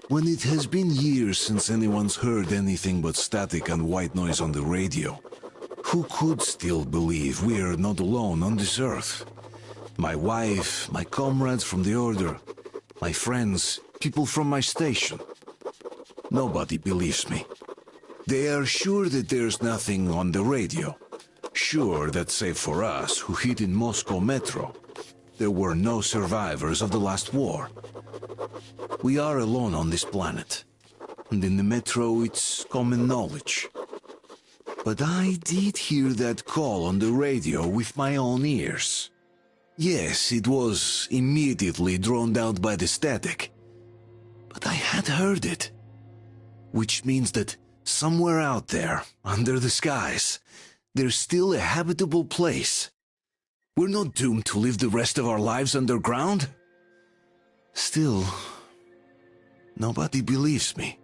When it has been years since anyone's heard anything but static and white noise on the radio, who could still believe we are not alone on this earth? My wife, my comrades from the Order, my friends, people from my station. Nobody believes me. They are sure that there's nothing on the radio. Sure that save for us who hid in Moscow Metro, there were no survivors of the last war. We are alone on this planet. And in the Metro it's common knowledge. But I did hear that call on the radio with my own ears. Yes, it was immediately drowned out by the static. But I had heard it. Which means that somewhere out there, under the skies, there's still a habitable place. We're not doomed to live the rest of our lives underground. Still, nobody believes me.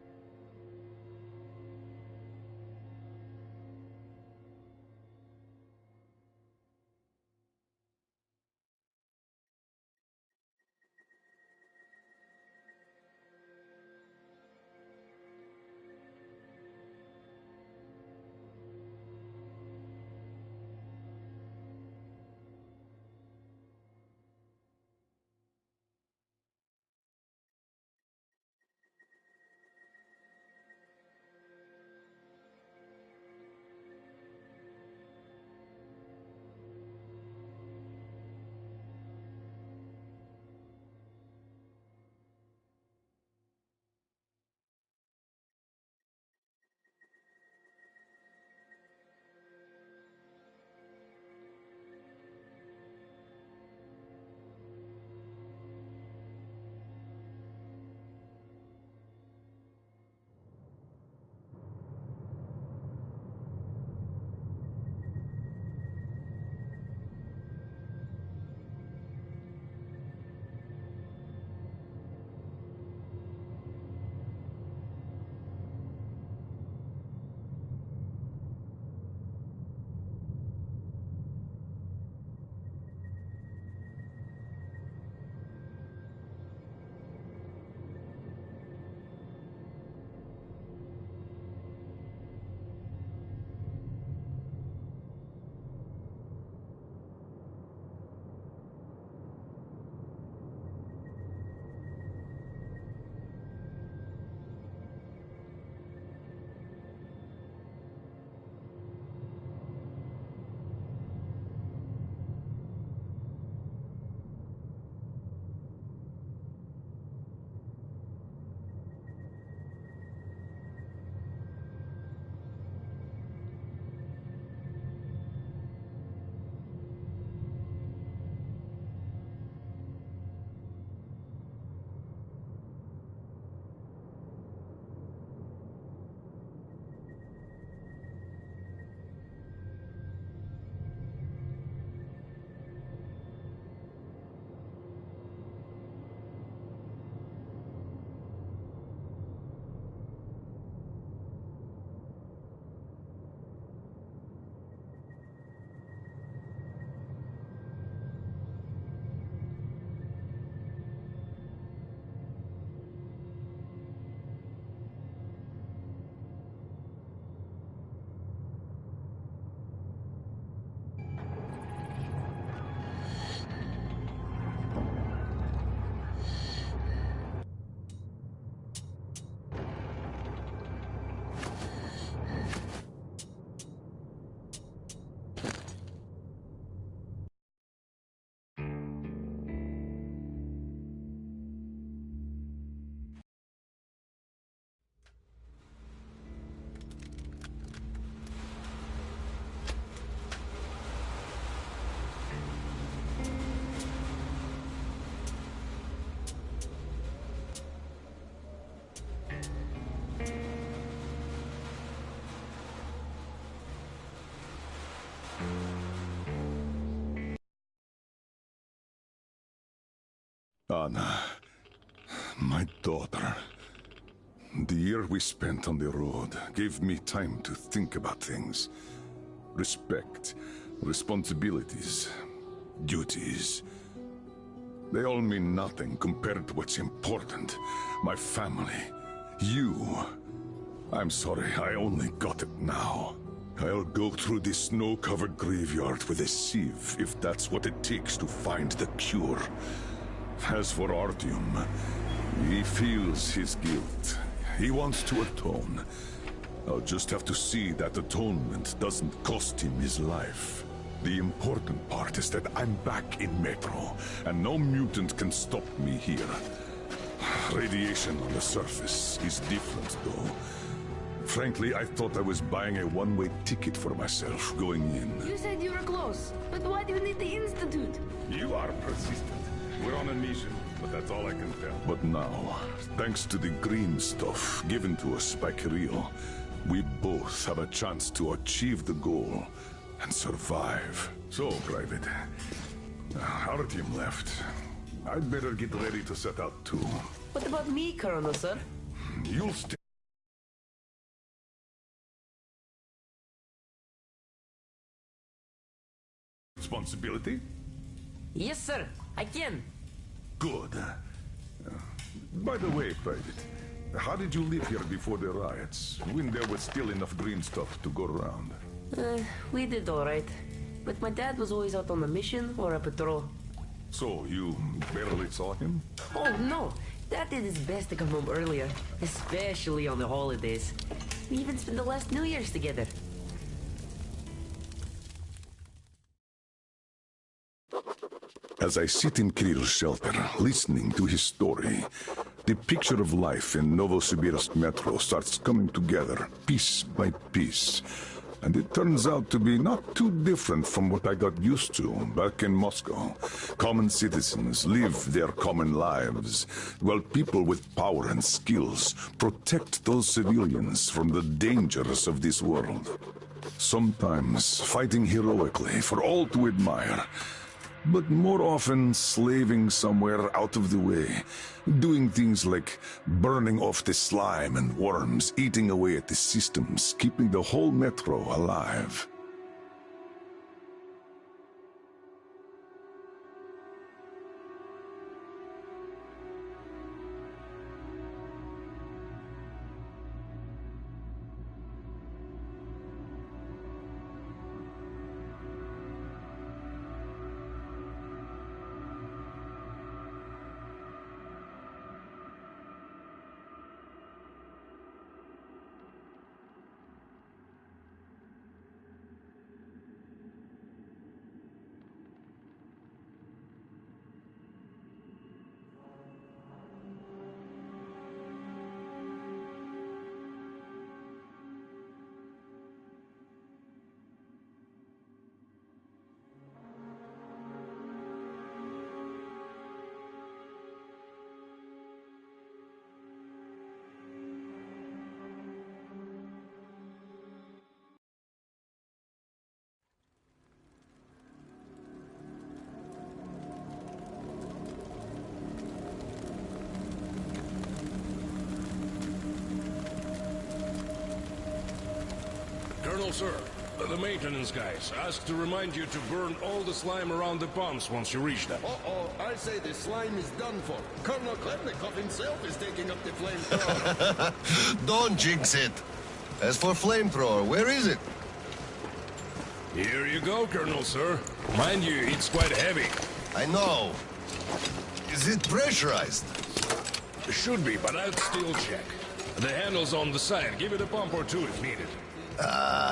Anna, my daughter. The year we spent on the road gave me time to think about things. Respect, responsibilities, duties. They all mean nothing compared to what's important. My family. You. I'm sorry, I only got it now. I'll go through this snow-covered graveyard with a sieve, if that's what it takes to find the cure. As for Artyom, he feels his guilt. He wants to atone. I'll just have to see that atonement doesn't cost him his life. The important part is that I'm back in Metro, and no mutant can stop me here. Radiation on the surface is different, though. Frankly, I thought I was buying a one-way ticket for myself going in. You said you were close, but why do you need the Institute? You are persistent. We're on a mission, but that's all I can tell. But now, thanks to the green stuff given to us by Kirill, we both have a chance to achieve the goal and survive. So, Private, Artyom left. I'd better get ready to set out too. What about me, Colonel, sir? You'll stay. Responsibility? Yes, sir. I can. Good. By the way, Private, how did you live here before the riots, when there was still enough green stuff to go around? We did all right. But my dad was always out on a mission or a patrol. So, you barely saw him? Oh, no. Dad did his best to come home earlier, especially on the holidays. We even spent the last New Year's together. As I sit in Kirill's shelter, listening to his story, the picture of life in Novosibirsk Metro starts coming together, piece by piece. And it turns out to be not too different from what I got used to back in Moscow. Common citizens live their common lives, while people with power and skills protect those civilians from the dangers of this world. Sometimes fighting heroically for all to admire, but more often slaving somewhere out of the way, doing things like burning off the slime and worms, eating away at the systems, keeping the whole metro alive. Colonel, sir, the maintenance guys asked to remind you to burn all the slime around the pumps once you reach them. Uh-oh, I say the slime is done for. Colonel Klepnikov himself is taking up the flamethrower. Don't jinx it. As for flamethrower, where is it? Here you go, Colonel, sir. Mind you, it's quite heavy. I know. Is it pressurized? Should be, but I'll still check. The handle's on the side. Give it a pump or two if needed.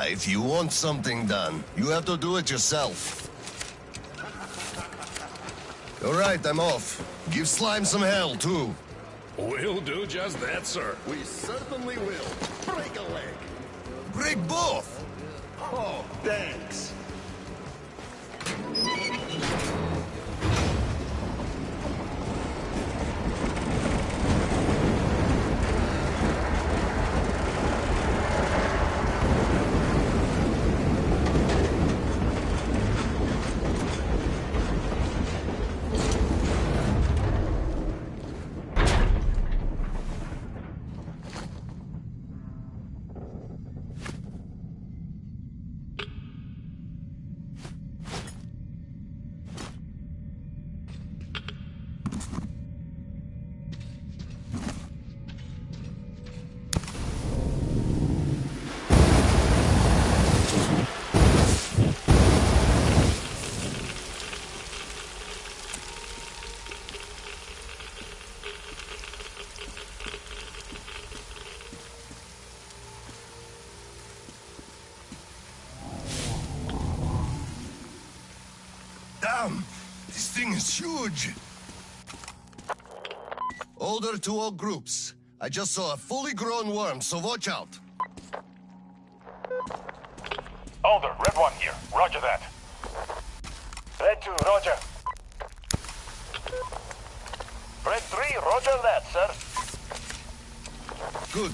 If you want something done, you have to do it yourself. All right, I'm off. Give Slime some hell, too. We'll do just that, sir. We certainly will. Break a leg. Break both! Oh, thanks. is huge. Order to all groups. I just saw a fully grown worm, so watch out. Alder, Red 1 here. Roger that. Red 2, roger. Red 3, roger that, sir. Good.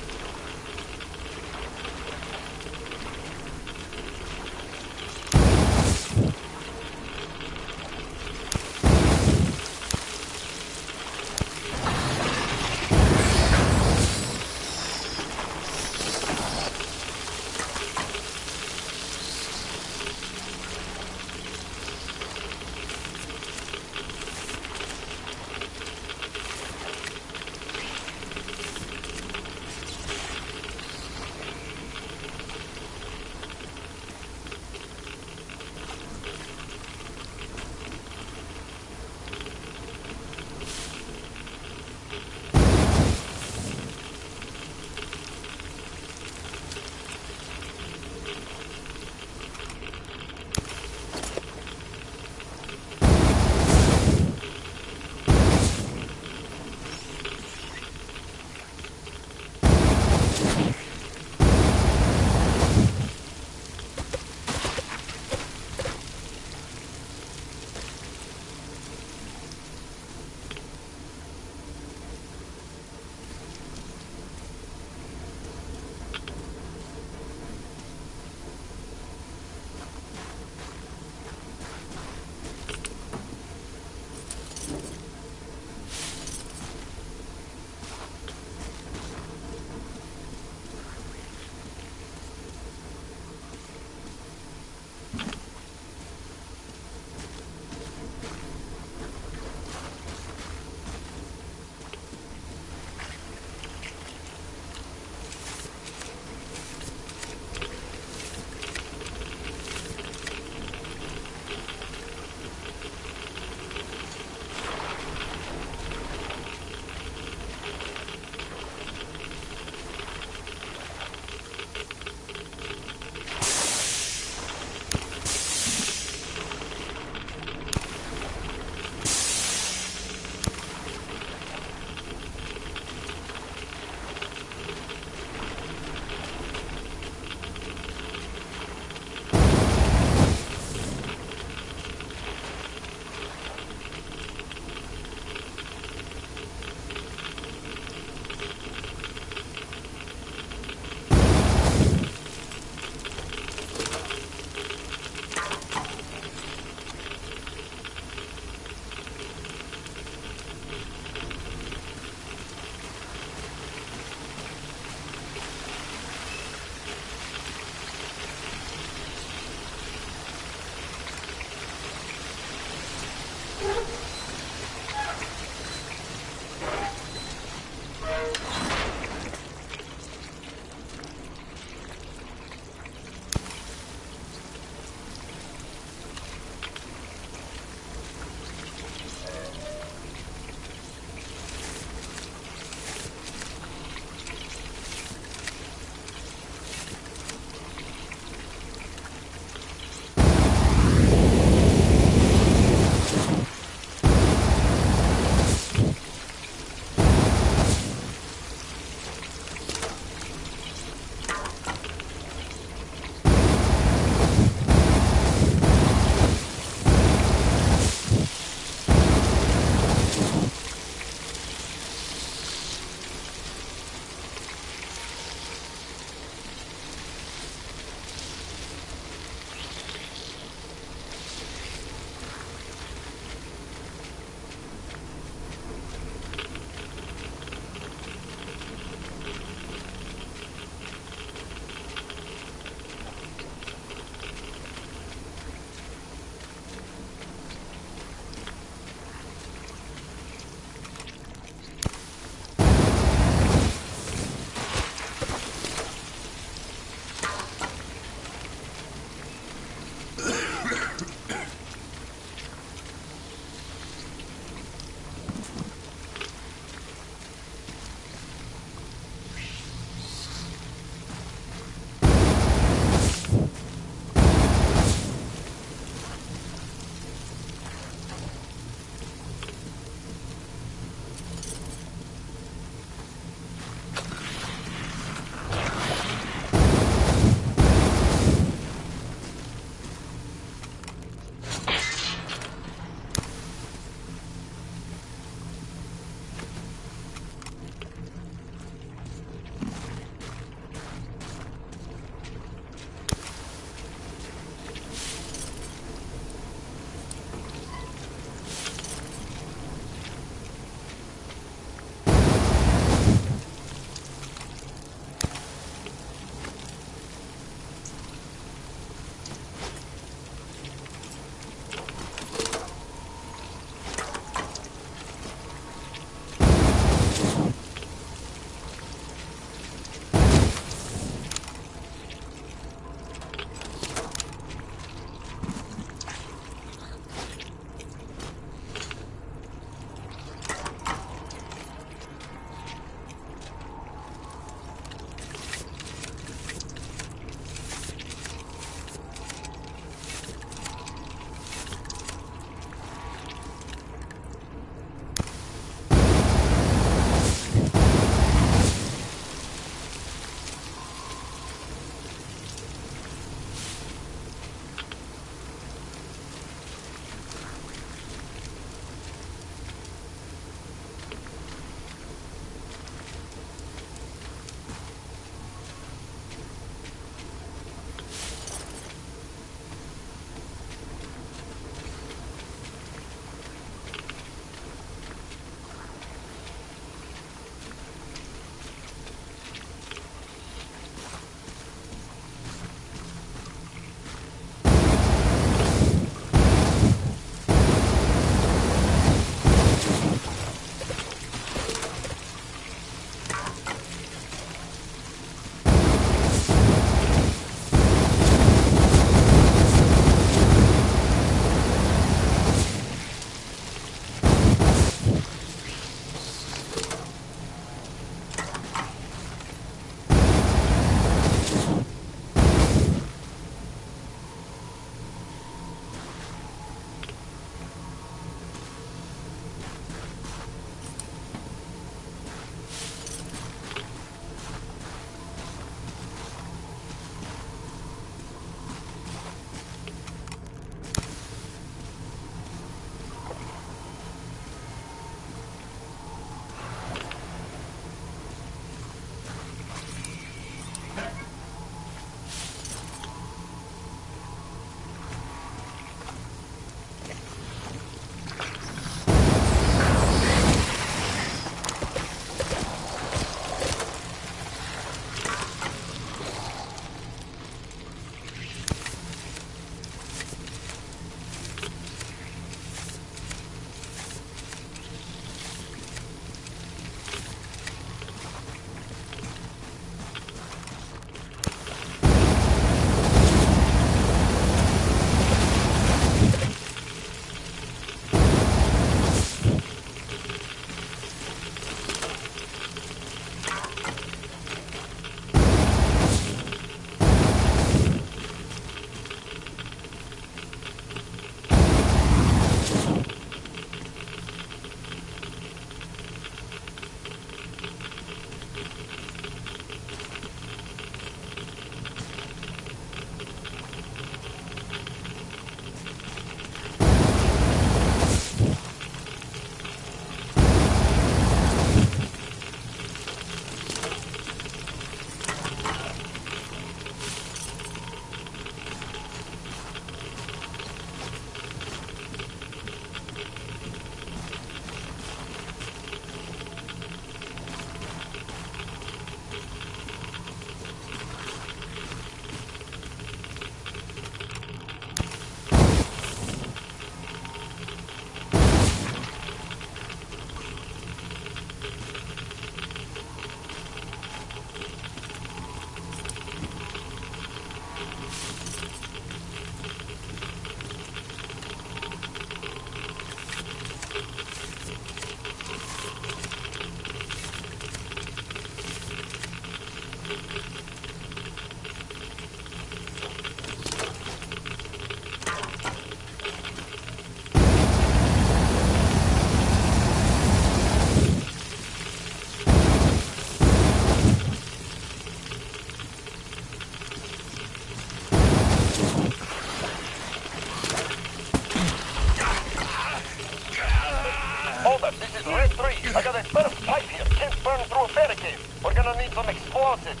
Alder, this is Red 3. I got a burst pipe here. Can't burn through a barricade. We're gonna need some explosives.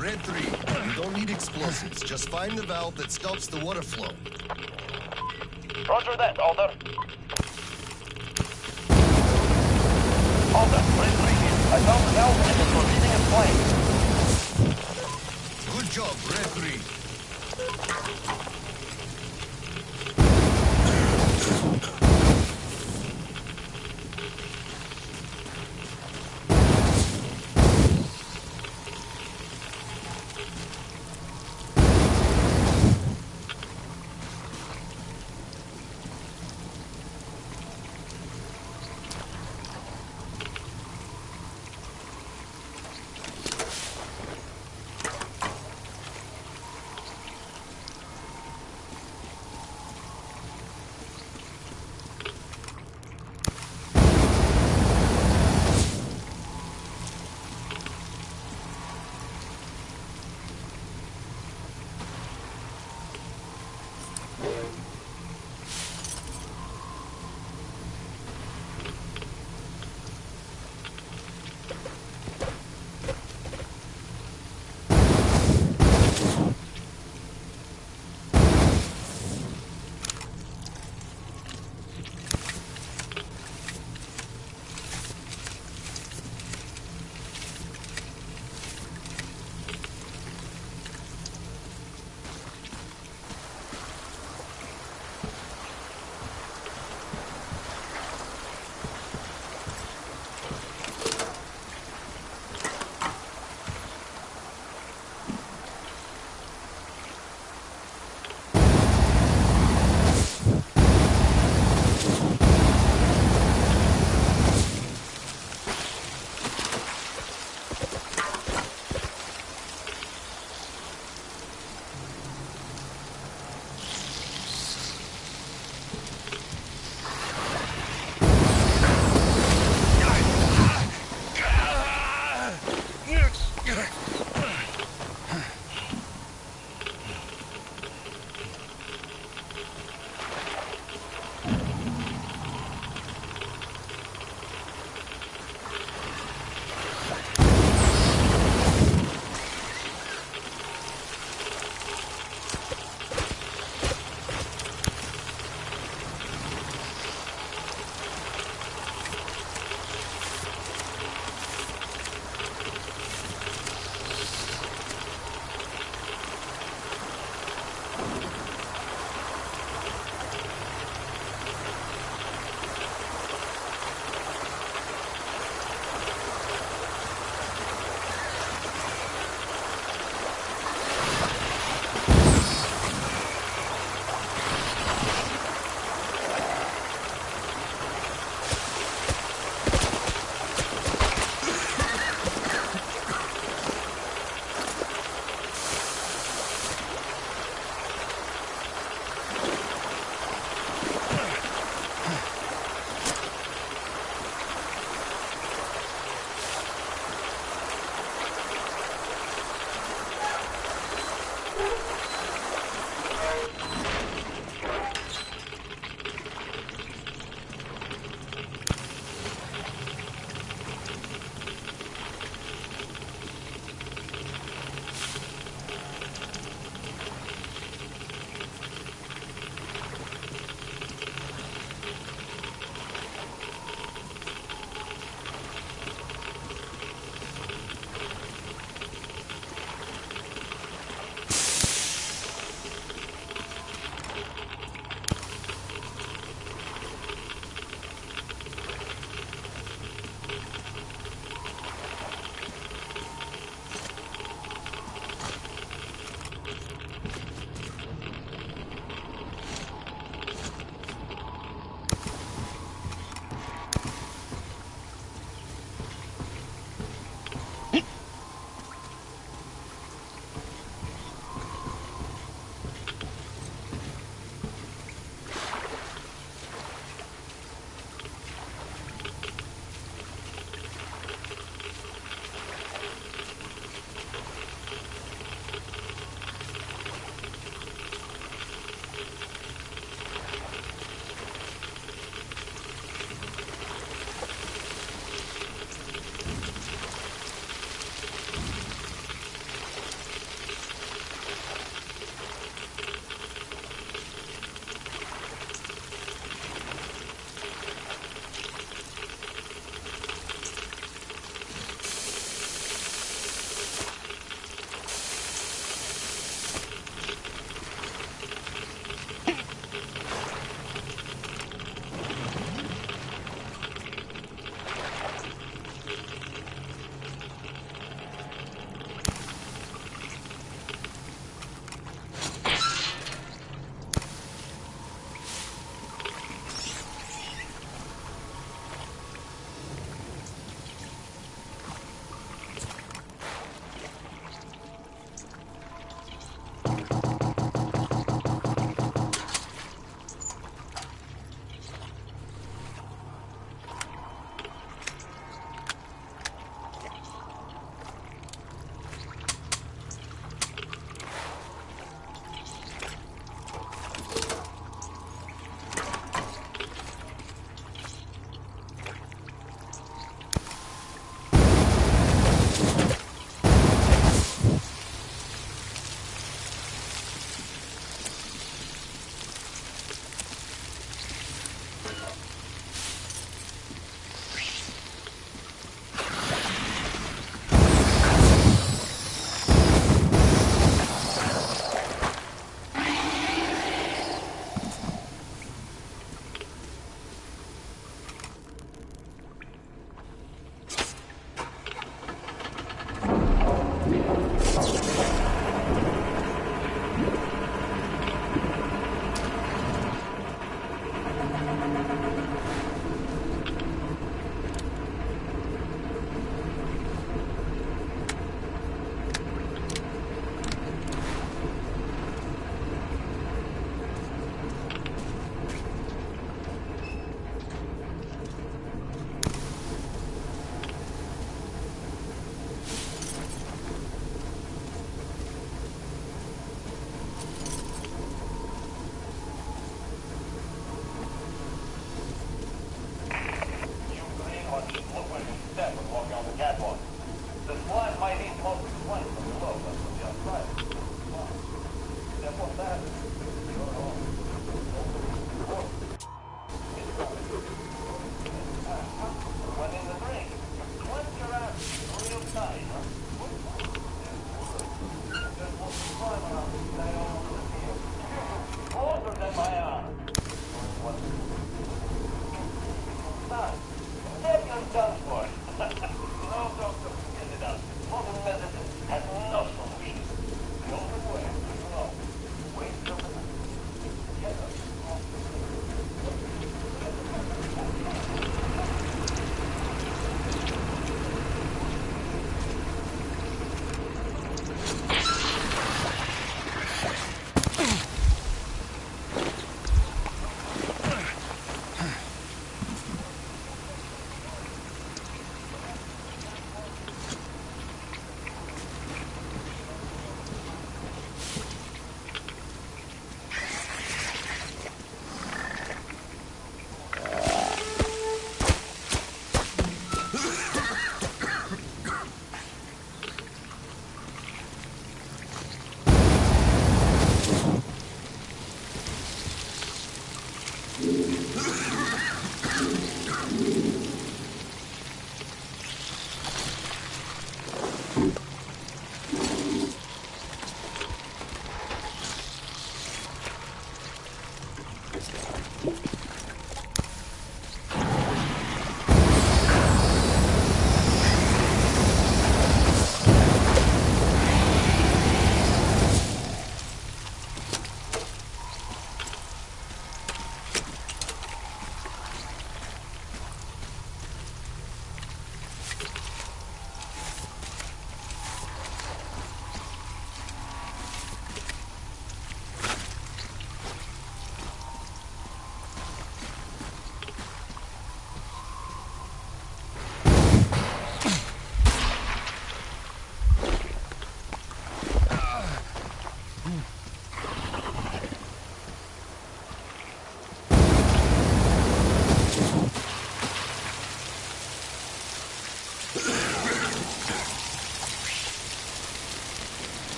Red 3, you don't need explosives. Just find the valve that stops the water flow. Roger that, Alder. Alder, Red 3 here. I found the valve and it's proceeding in flame. Good job, Red 3.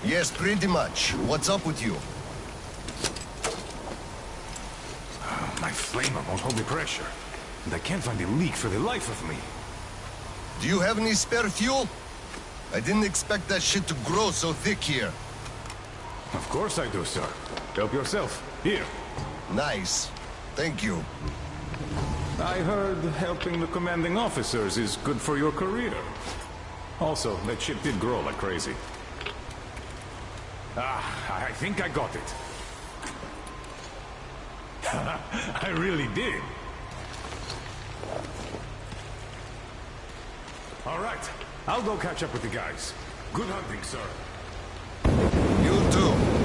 Yes, pretty much. What's up with you? My flamer won't hold the pressure. And I can't find a leak for the life of me. Do you have any spare fuel? I didn't expect that shit to grow so thick here. Of course I do, sir. Help yourself. Here. Nice. Thank you. I heard helping the commanding officers is good for your career. Also, that shit did grow like crazy. I think I got it. I really did. All right, I'll go catch up with the guys. Good hunting, sir. You too.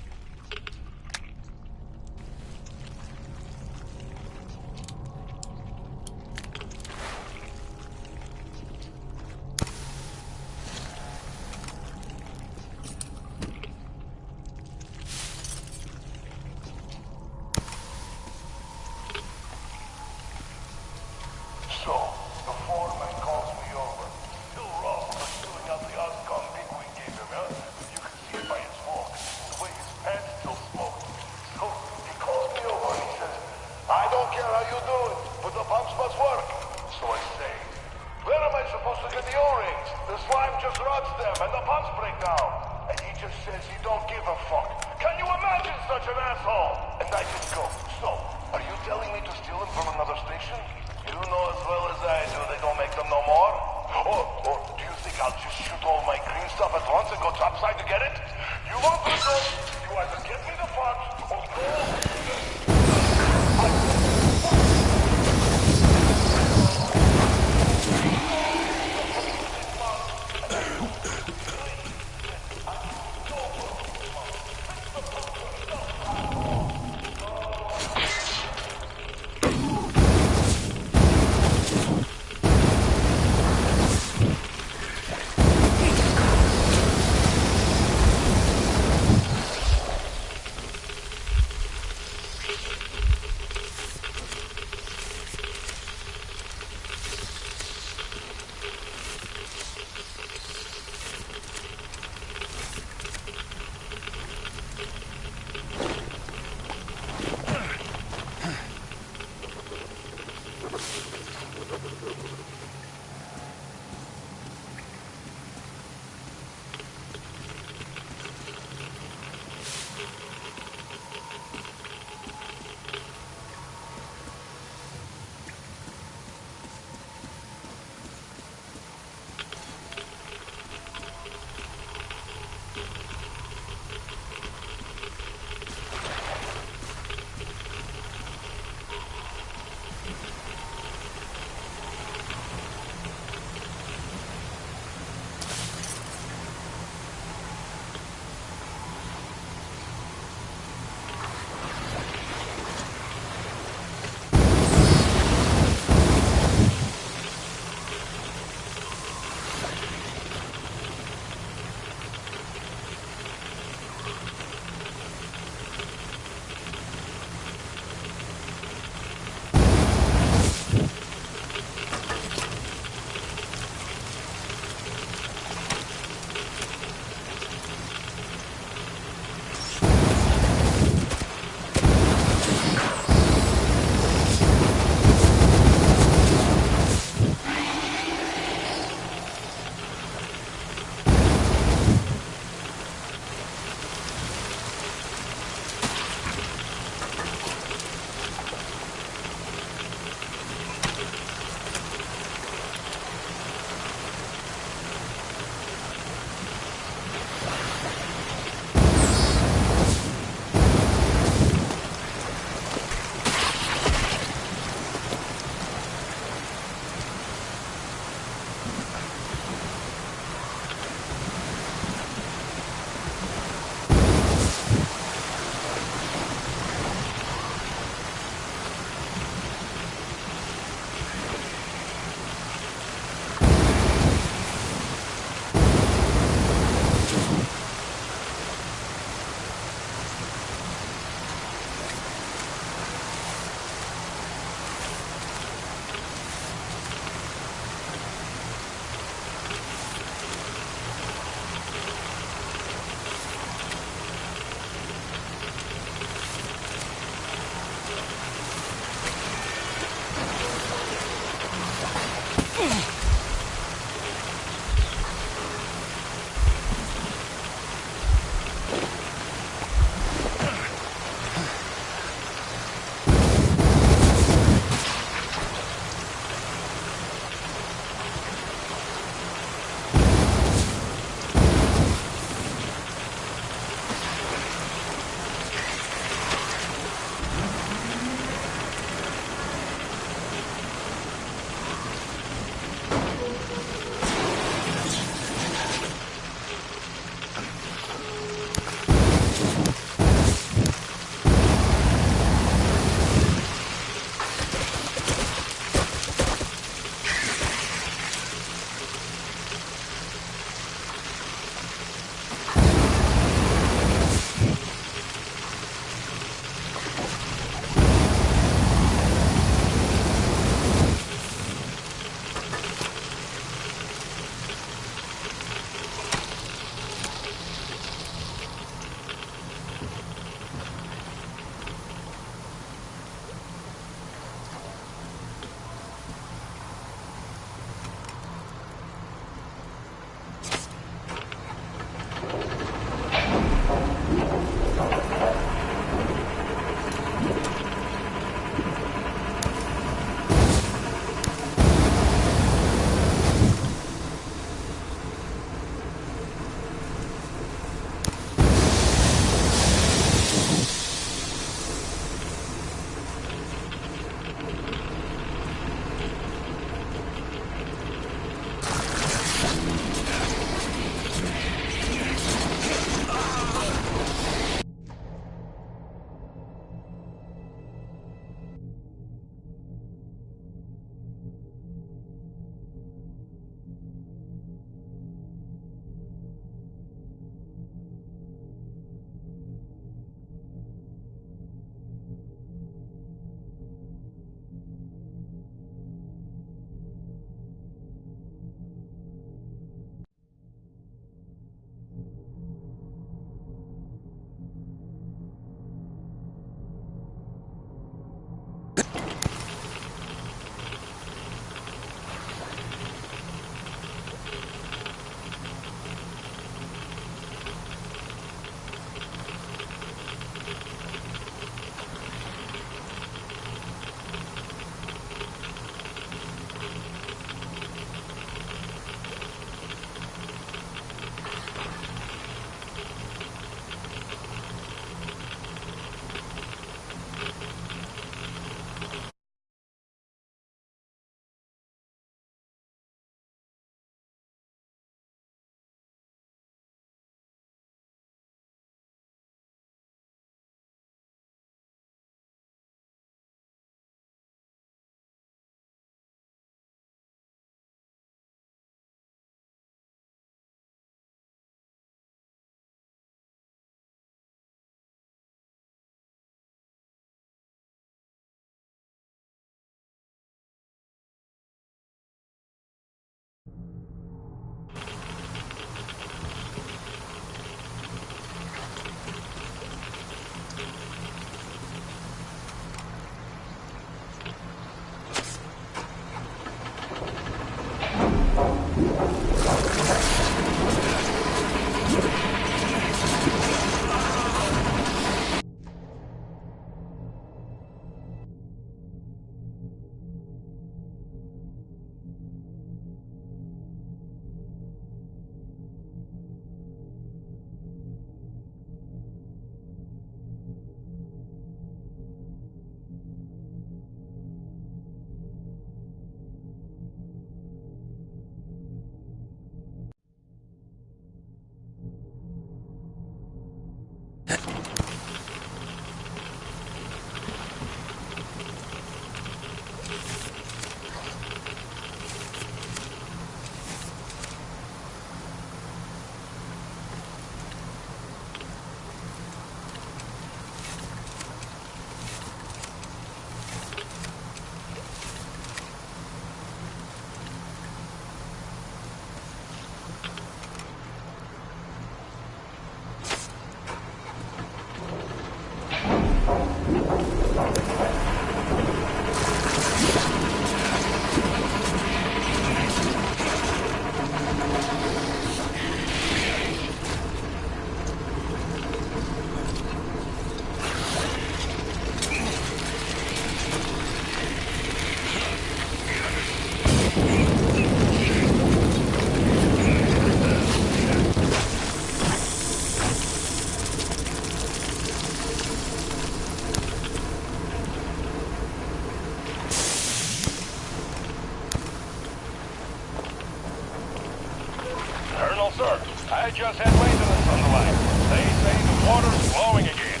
just had maintenance on the line. They say the water's flowing again.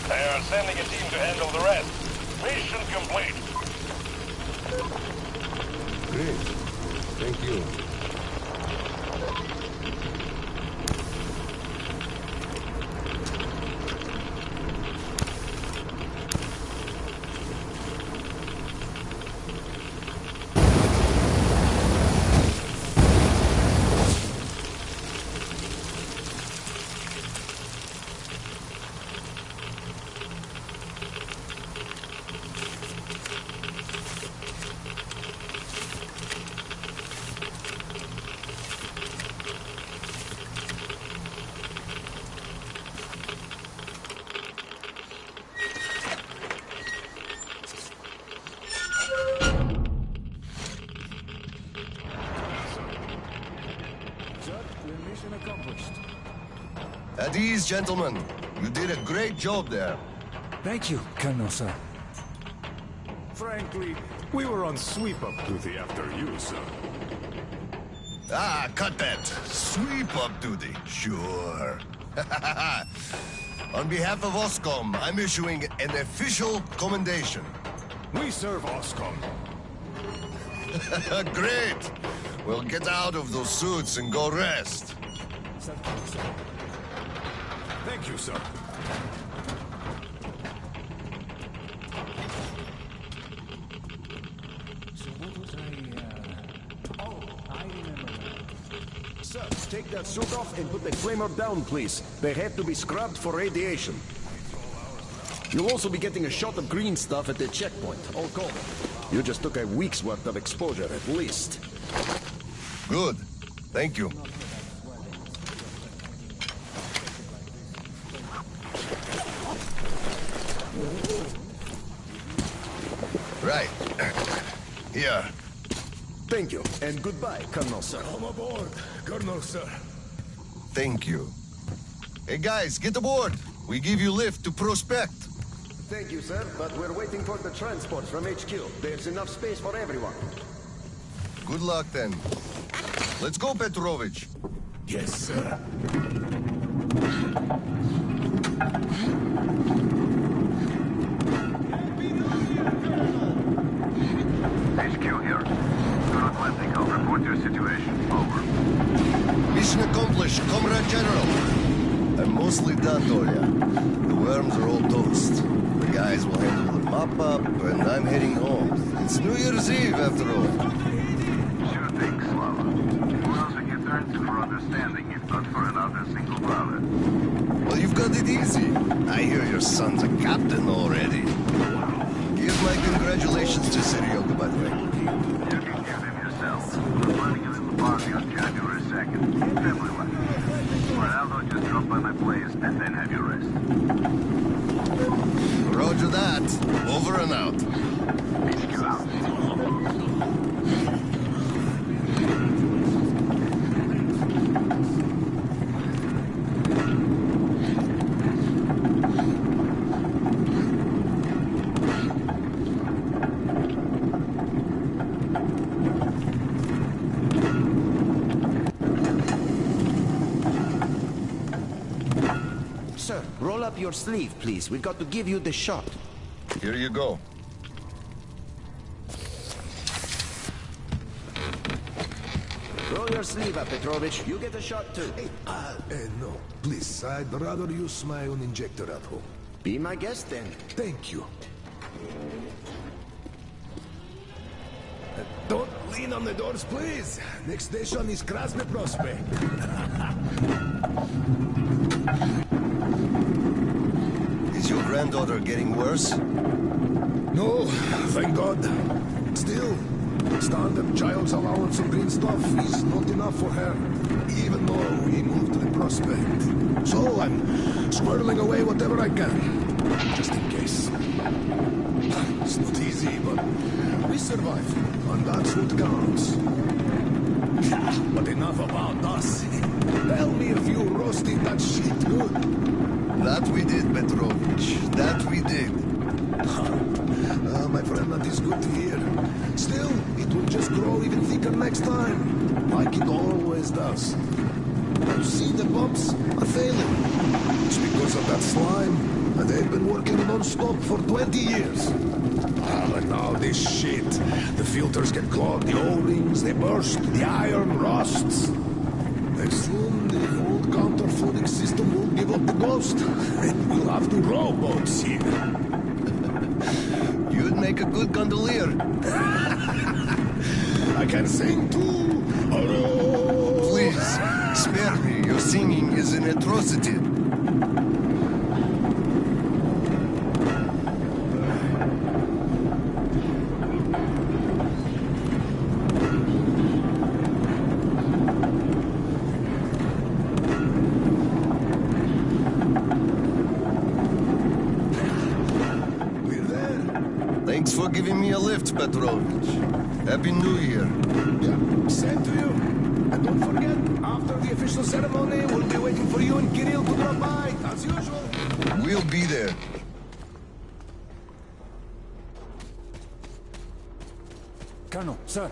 They are sending a team to handle the rest. Mission complete. Great. Thank you. Mission accomplished. At ease, gentlemen. You did a great job there. Thank you, Colonel, sir. Frankly, we were on sweep-up duty after you, sir. Ah, cut that. Sweep-up duty. Sure. On behalf of OSCOM, I'm issuing an official commendation. We serve OSCOM. Great. Well, get out of those suits and go rest. Thank you, sir. So what was Oh, I remember now. Sir, take that suit off and put the flamer down, please. They have to be scrubbed for radiation. You'll also be getting a shot of green stuff at the checkpoint. All common. You just took a week's worth of exposure, at least. Good. Thank you. Right. Here. Thank you, and goodbye, Colonel, sir. Come aboard, Colonel, sir. Thank you. Hey, guys, get aboard. We give you lift to Prospect. Thank you, sir, but we're waiting for the transport from HQ. There's enough space for everyone. Good luck, then. Let's go, Petrovich. Yes, sir. HQ here. Colonel Atlantic, I'll report your situation. Over. Mission accomplished, Comrade General. I'm mostly done, Tolia. The worms are all toast. The guys will handle the mop-up, and I'm heading home. It's New Year's Eve, after all. Sure thing, Slava. Who else would you turn to for understanding if not for another single brother? Well, you've got it easy. I hear your son's a captain already. Give my congratulations to Seryoga, by the way. You can give him yourself. We're planning a little party on January 2nd. Family life. Ronaldo just drop by my place and then have your rest. Roger that. Over and out. HQ out. Sir, roll up your sleeve, please. We've got to give you the shot. Here you go. Roll your sleeve up, Petrovich. You get a shot, too. No. Please, I'd rather use my own injector at home. Be my guest, then. Thank you. Don't lean on the doors, please. Next station is Krasny Prospect. Is your granddaughter getting worse? No, thank God. Still, standard child's allowance of green stuff is not enough for her, even though we moved to the Prospect. So I'm squirreling away whatever I can, just in case. It's not easy, but we survive, and that's what counts. But enough about us. Tell me if you roasted that shit good. That we did, Petrovich. That we did. My friend, that is good to hear. Still, it will just grow even thicker next time, like it always does. You see, the pumps are failing. It's because of that slime. And they've been working non-stop for 20 years. And now this shit. The filters get clogged, the O-rings, they burst, the iron rusts. And soon the old counterfloating system will give up the ghost. And we'll have to row boats here. You'd make a good gondolier. I can sing too. Please, spare me. Your singing is an atrocity. Thanks for giving me a lift, Petrovich. Happy New Year. Yeah, same to you. And don't forget, after the official ceremony, we'll be waiting for you and Kirill to drop by, as usual. We'll be there. Colonel, sir.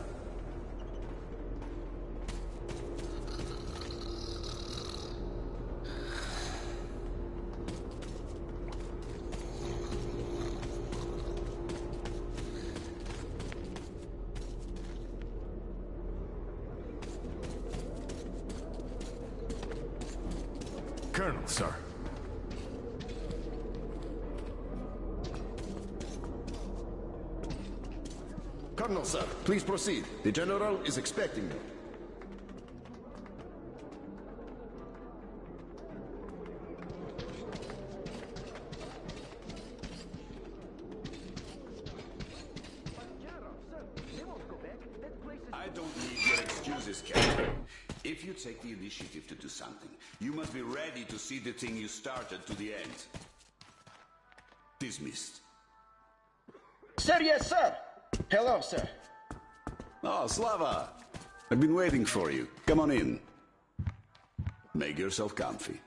Colonel, sir. Colonel, sir, please proceed. The General is expecting you. I don't need your excuses, Captain. If you take the initiative to do something, you must be ready to see the thing you started to the end. Dismissed. Sir, yes, sir. Hello, sir. Oh, Slava! I've been waiting for you. Come on in. Make yourself comfy.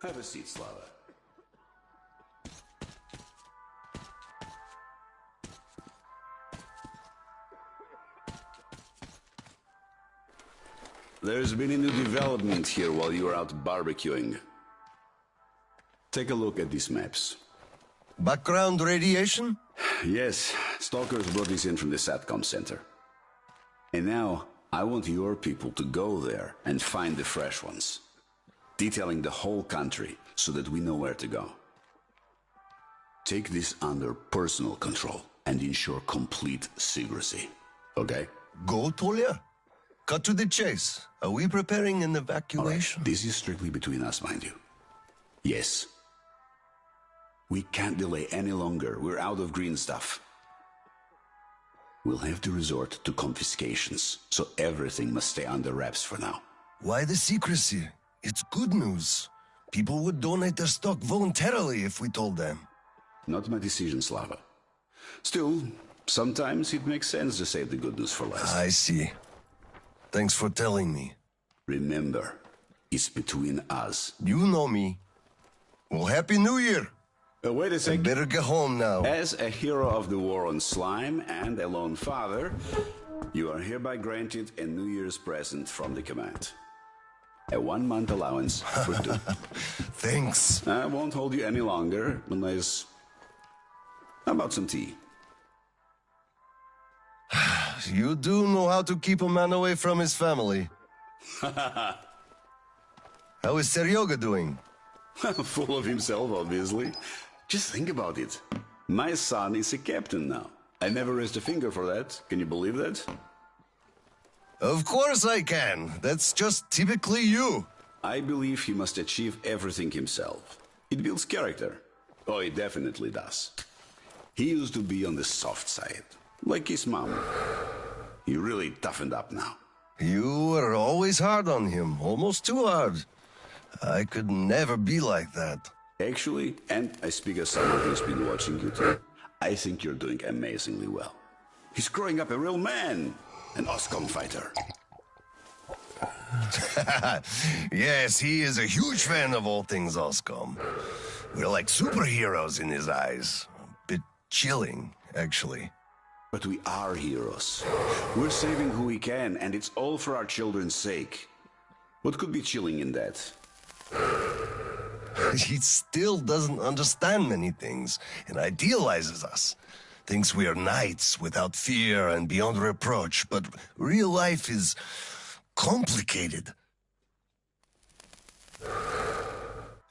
Have a seat, Slava. There's been a new development here while you were out barbecuing. Take a look at these maps. Background radiation? Yes, stalkers brought this in from the SATCOM center. And now, I want your people to go there and find the fresh ones. Detailing the whole country so that we know where to go. Take this under personal control and ensure complete secrecy. Okay? Go, Tolia? Cut to the chase. Are we preparing an evacuation? Right. This is strictly between us, mind you. Yes. We can't delay any longer. We're out of green stuff. We'll have to resort to confiscations, so everything must stay under wraps for now. Why the secrecy? It's good news. People would donate their stock voluntarily if we told them. Not my decision, Slava. Still, sometimes it makes sense to save the good news for last. I see. Thanks for telling me. Remember, it's between us. You know me. Well, Happy New Year! Wait a sec. I better get home now. As a hero of the war on slime and a lone father, you are hereby granted a New Year's present from the command. A 1-month allowance for 2. Thanks. I won't hold you any longer, unless... How about some tea? You do know how to keep a man away from his family. How is Seryoga doing? Full of himself, obviously. Just think about it. My son is a captain now. I never raised a finger for that. Can you believe that? Of course I can. That's just typically you. I believe he must achieve everything himself. It builds character. Oh, it definitely does. He used to be on the soft side, like his mom. He really toughened up now. You were always hard on him, almost too hard. I could never be like that. Actually, and I speak as someone who's been watching you too, I think you're doing amazingly well. He's growing up a real man, an OSCOM fighter. Yes, he is a huge fan of all things OSCOM. We're like superheroes in his eyes. A bit chilling, actually. But we are heroes. We're saving who we can, and it's all for our children's sake. What could be chilling in that? He still doesn't understand many things and idealizes us. Thinks we are knights without fear and beyond reproach, but real life is complicated.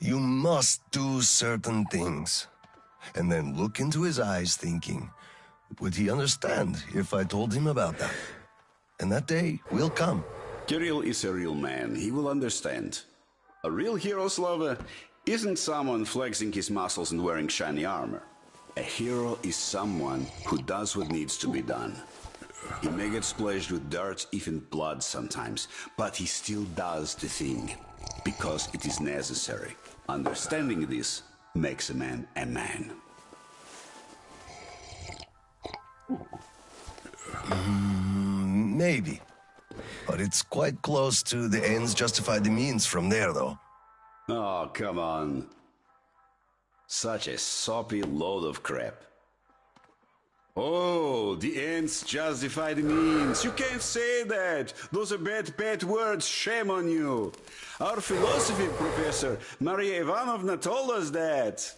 You must do certain things, and then look into his eyes thinking, would he understand if I told him about that? And that day will come. Kirill is a real man. He will understand. A real hero, Slava, isn't someone flexing his muscles and wearing shiny armor. A hero is someone who does what needs to be done. He may get splashed with dirt, even blood sometimes, but he still does the thing, because it is necessary. Understanding this makes a man a man. Maybe. But it's quite close to the ends justify the means from there, though. Oh, come on. Such a soppy load of crap. Oh, the ends justify the means. You can't say that. Those are bad words. Shame on you. Our philosophy professor, Maria Ivanovna, told us that.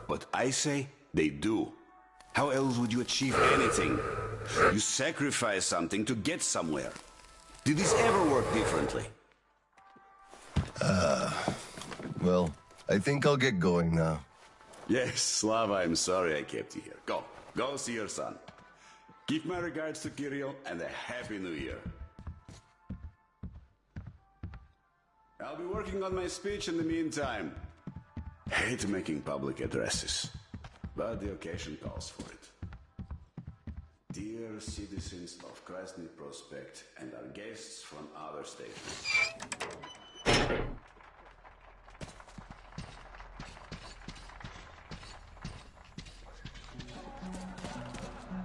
But I say they do. How else would you achieve anything? You sacrifice something to get somewhere. Did this ever work differently? Well, I think I'll get going now. Yes, Slava, I'm sorry I kept you here. Go see your son. Give my regards to Kirill and a Happy New Year. I'll be working on my speech in the meantime. Hate making public addresses, but the occasion calls for it. Dear citizens of Krasny Prospect and our guests from other stations.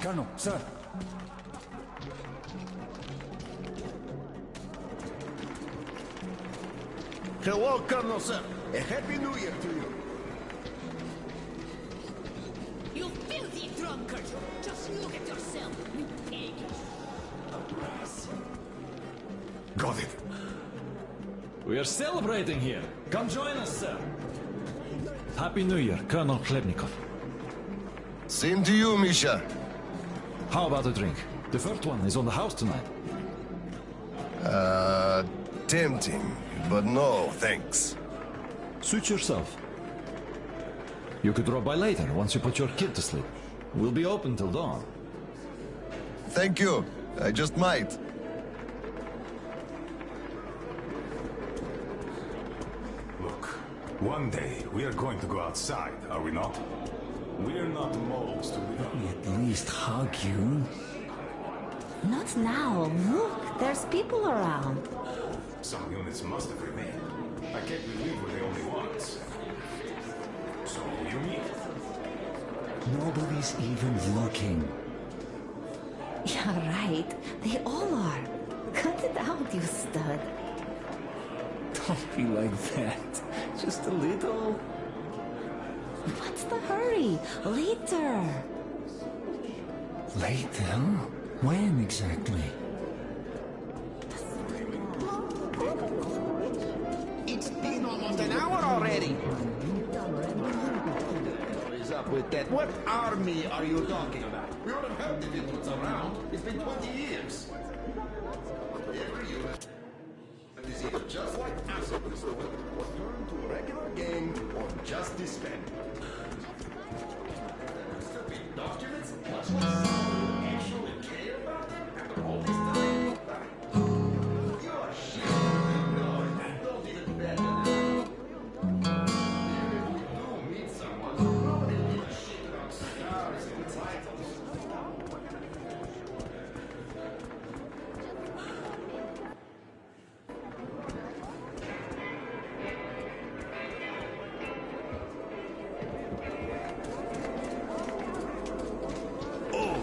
Colonel, sir. Hello, Colonel, sir. A Happy New Year to you. You filthy drunkard! Just look at yourself, you pig! Got it. We are celebrating here. Come join us, sir. Happy New Year, Colonel Khlebnikov. Same to you, Misha. How about a drink? The first one is on the house tonight. Tempting, but no, thanks. Suit yourself. You could drop by later, once you put your kid to sleep. We'll be open till dawn. Thank you. I just might. Look, one day we are going to go outside, are we not? We're not moles to live on. At least hug you. Not now. Look, there's people around. Some units must have remained. I can't believe we're the only ones. So you mean? Nobody's even looking. Yeah, right. They all are. Cut it out, you stud. Don't be like that. Just a little. What's the hurry? Later. Later? When exactly? It's been almost an hour already. What is up with that? What army are you talking about? We would have helped if it was around. It's been 20 years. Every unit is either just like Asicus or turn to a regular game or just disband. Stupid documents? Much less actually care about them after all this time. You're shit. No, don't even bet on it. If you do meet someone, probably give a shit about stars and titles.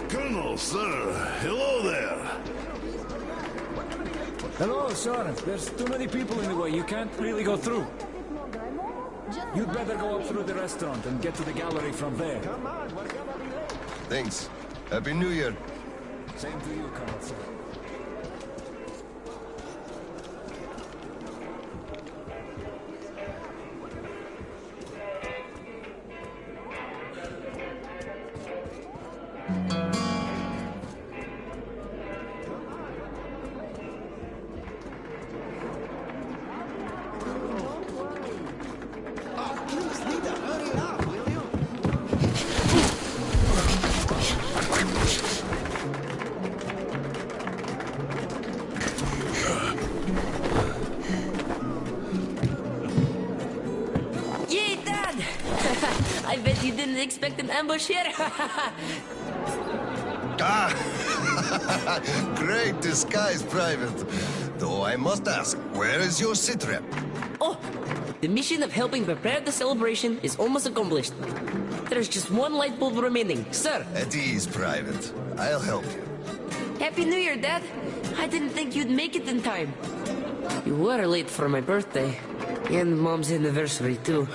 Colonel, sir. Hello there. Hello, sir. There's too many people in the way. You can't really go through. You'd better go up through the restaurant and get to the gallery from there. Come on, we're gonna be late. Thanks. Happy New Year. Same to you, Colonel. I bet you didn't expect an ambush here. Great disguise, Private. Though I must ask, where is your sitrep? Oh, the mission of helping prepare the celebration is almost accomplished. There's just one light bulb remaining, sir. At ease, Private. I'll help you. Happy New Year, Dad. I didn't think you'd make it in time. You were late for my birthday. And Mom's anniversary, too.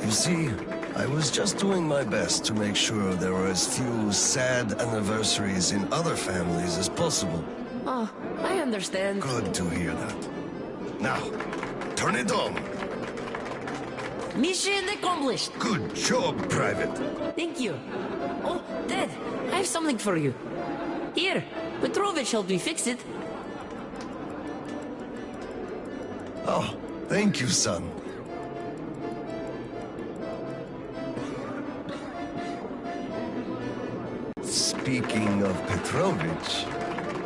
You see, I was just doing my best to make sure there were as few sad anniversaries in other families as possible. Oh, I understand. Good to hear that. Now, turn it on. Mission accomplished. Good job, Private. Thank you. Oh, Dad, I have something for you. Here, Petrovich helped me fix it. Oh, thank you, son. Speaking of Petrovich,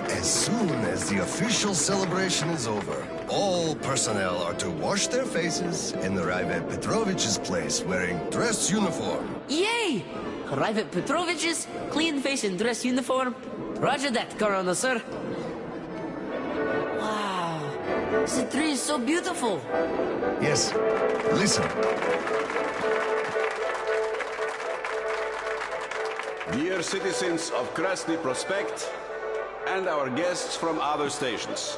as soon as the official celebration is over, all personnel are to wash their faces and arrive at Petrovich's place wearing dress uniform. Yay! Arrive at Petrovich's, clean face and dress uniform. Roger that, Colonel, sir. Wow, the tree is so beautiful. Yes, listen. Dear citizens of Krasny Prospect and our guests from other stations,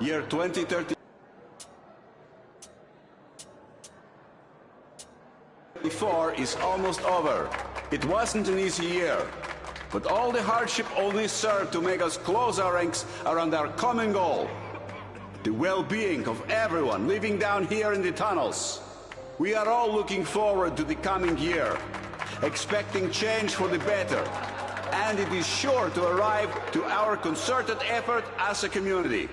year 2034 is almost over. It wasn't an easy year, but all the hardship only served to make us close our ranks around our common goal, the well-being of everyone living down here in the tunnels. We are all looking forward to the coming year, expecting change for the better, and it is sure to arrive to our concerted effort as a community.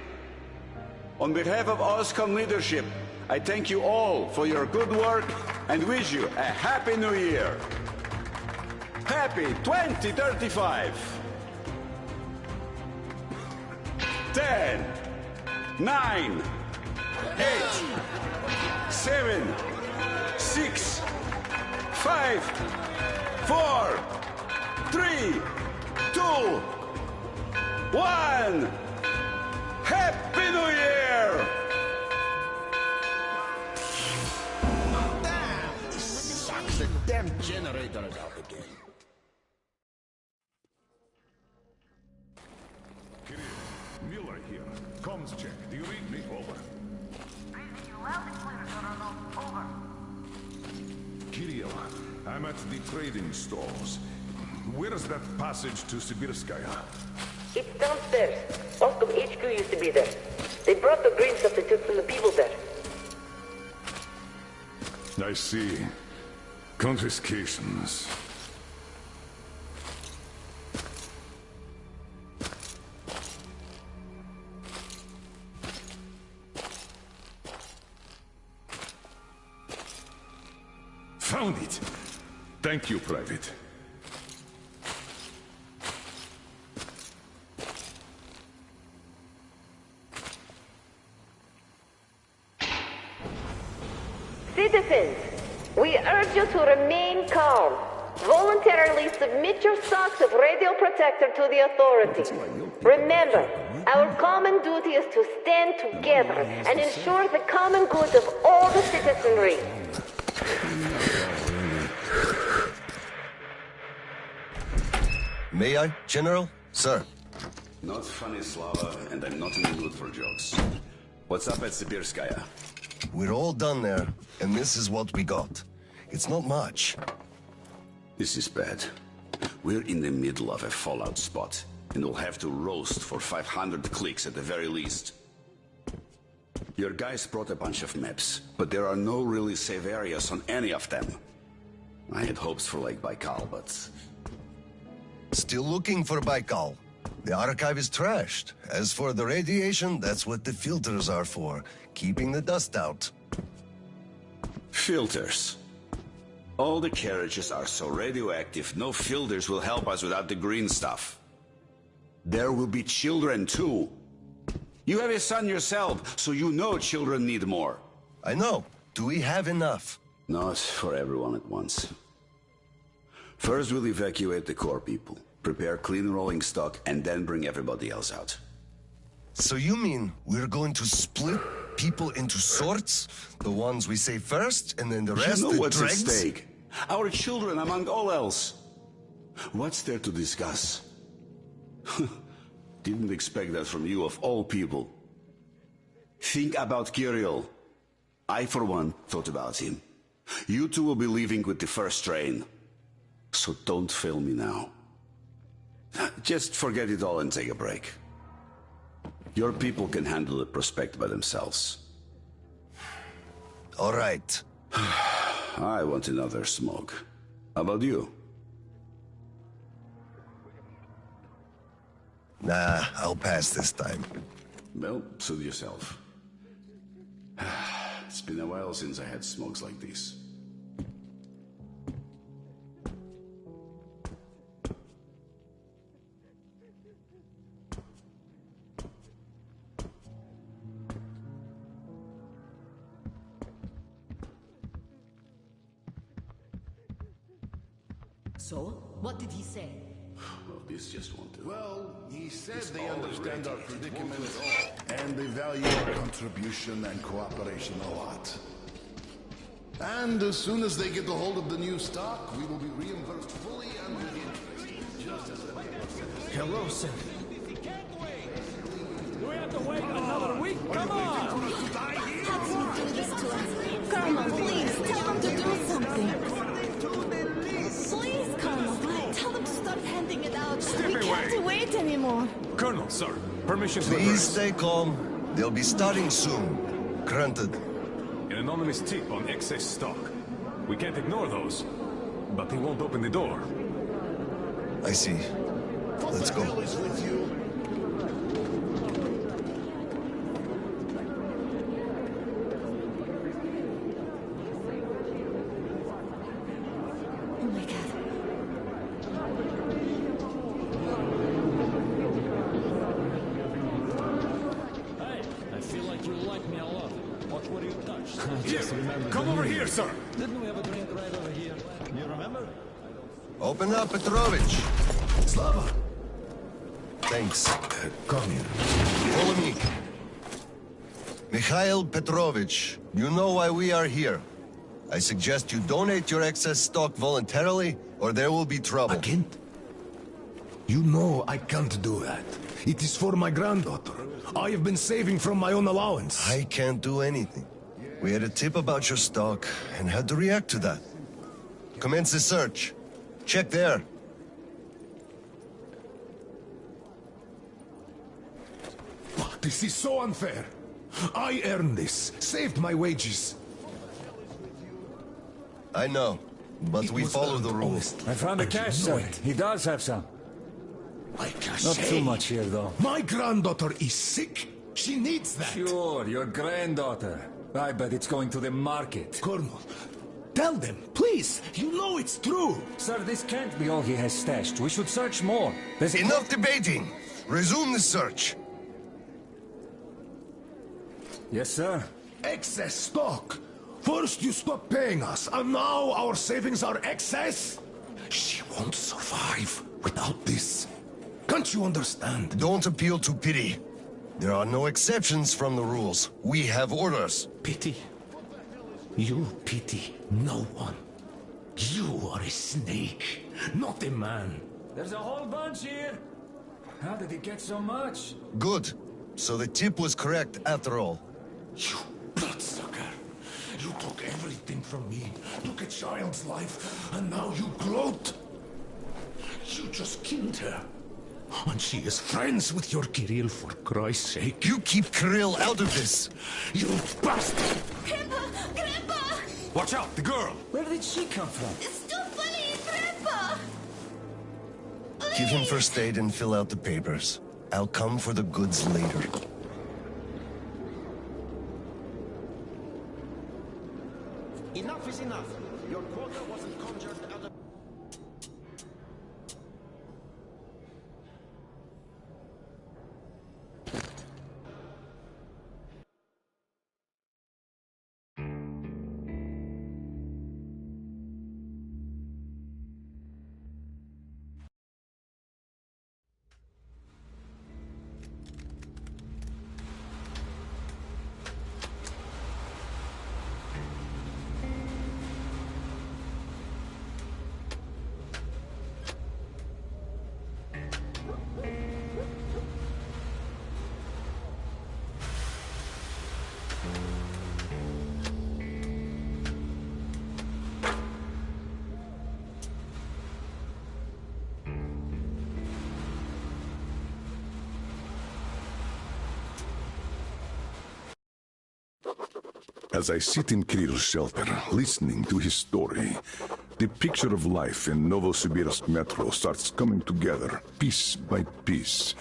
On behalf of OSCOM leadership, I thank you all for your good work and wish you a Happy New Year. Happy 2035! 10, 9, 8, 7, 6, 5, 4, 3, 2, 1. Happy New Year! The damn generator is out again. Miller here. Comms check. Do you read me? Over. Reading you loud and clear, Colonel. Over. Kirill, I'm at the trading stalls. Where's that passage to Sibirskaya? It's downstairs. OSCOM HQ used to be there. They brought the green stuff they took from the people there. I see. Confiscations. Found it! Thank you, Private. Citizens, we urge you to remain calm. Voluntarily submit your stocks of radio protector to the authorities. Remember, our common duty is to stand together and ensure the common good of all the citizenry. May I, General? Sir. Not funny, Slava, and I'm not in the mood for jokes. What's up at Sibirskaya? We're all done there, and this is what we got. It's not much. This is bad. We're in the middle of a fallout spot, and we'll have to roast for 500 clicks at the very least. Your guys brought a bunch of maps, but there are no really safe areas on any of them. I had hopes for Lake Baikal, but... Still looking for Baikal. The archive is trashed. As for the radiation, that's what the filters are for, keeping the dust out. Filters. All the carriages are so radioactive, no filters will help us without the green stuff. There will be children too. You have a son yourself, so you know children need more. I know. Do we have enough? Not for everyone at once. First we'll evacuate the core people, prepare clean rolling stock, and then bring everybody else out. So you mean we're going to split people into sorts? The ones we save first, and then the rest You know what's at dregs? stake. Our children among all else. What's there to discuss? Didn't expect that from you of all people. Think about Kirill. I, for one, thought about him. You two will be leaving with the first train. So don't fail me now. Just forget it all and take a break. Your people can handle the prospect by themselves. All right. I want another smoke. How about you? Nah, I'll pass this time. Well, suit yourself. It's been a while since I had smokes like these. So, what did he say? Well, this just won't do. Well, he said they understand our predicament and they value our contribution and cooperation a lot. And as soon as they get a hold of the new stock, we will be reimbursed fully and with interest. Just as Hello, sir. Do we have to wait another week? Come on! How can you do this to us? Colonel, please, tell them to do something. Please, Colonel, tell them to start handing it out. We can't wait anymore. Colonel, sir, permission to Please reverse. stay calm. They'll be starting soon. Granted. An anonymous tip on excess stock. We can't ignore those, but they won't open the door. I see. Let's go. is with you. Oh my God. Hey, I feel like you like me a lot. Watch what you touch. Here, come over here, sir. Didn't we have a drink right over here? You remember? Open up, Petrovich. Slava. Thanks. Come here. Follow me. Mikhail Petrovich, you know why we are here. I suggest you donate your excess stock voluntarily, or there will be trouble. I can't. You know I can't do that. It is for my granddaughter. I have been saving from my own allowance. I can't do anything. We had a tip about your stock, and had to react to that. Commence the search. Check there. This is so unfair. I earned this, saved my wages. I know, but we follow the rules. I found the cash, sir. He does have some. My cash. Not too much here, though. My granddaughter is sick. She needs that. Sure, your granddaughter. I bet it's going to the market. Colonel, tell them, please. You know it's true. Sir, this can't be all he has stashed. We should search more. There's Enough debating. Resume the search. Yes, sir. Excess stock. First you stop paying us, and now our savings are excess? She won't survive without this. Can't you understand? Don't appeal to pity. There are no exceptions from the rules. We have orders. Pity? You pity no one. You are a snake, not a man. There's a whole bunch here. How did he get so much? Good. So the tip was correct after all. You bloodsucker. took everything from me, took a child's life, and now you gloat. You just killed her. And she is friends with your Kirill, for Christ's sake. You keep Kirill out of this! You bastard! Grandpa! Grandpa! Watch out, the girl! Where did she come from? Stop bullying Grandpa! Give him first aid and fill out the papers. I'll come for the goods later. Enough is enough. Your quota wasn't conjured out of... As I sit in Kirill's shelter, listening to his story, the picture of life in Novosibirsk Metro starts coming together, piece by piece.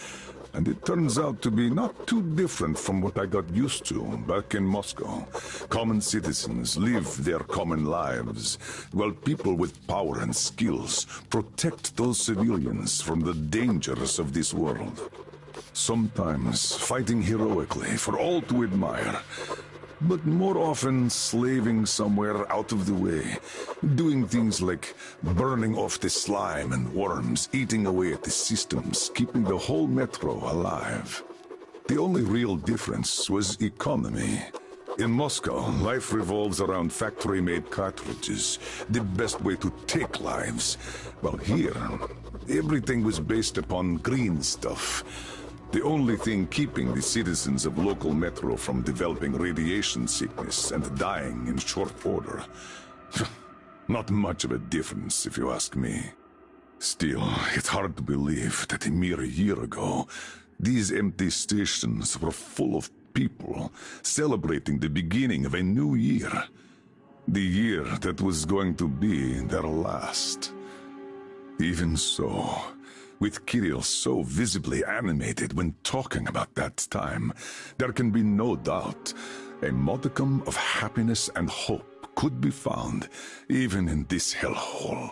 And it turns out to be not too different from what I got used to back in Moscow. Common citizens live their common lives, while people with power and skills protect those civilians from the dangers of this world. Sometimes fighting heroically for all to admire, but more often slaving somewhere out of the way, doing things like burning off the slime and worms, eating away at the systems, keeping the whole metro alive. The only real difference was economy. In Moscow, life revolves around factory-made cartridges, the best way to take lives. While here, everything was based upon green stuff. The only thing keeping the citizens of local metro from developing radiation sickness and dying in short order. Not much of a difference, if you ask me. Still, it's hard to believe that a mere year ago, these empty stations were full of people celebrating the beginning of a new year. The year that was going to be their last. Even so, with Kirill so visibly animated when talking about that time, there can be no doubt a modicum of happiness and hope could be found even in this hellhole.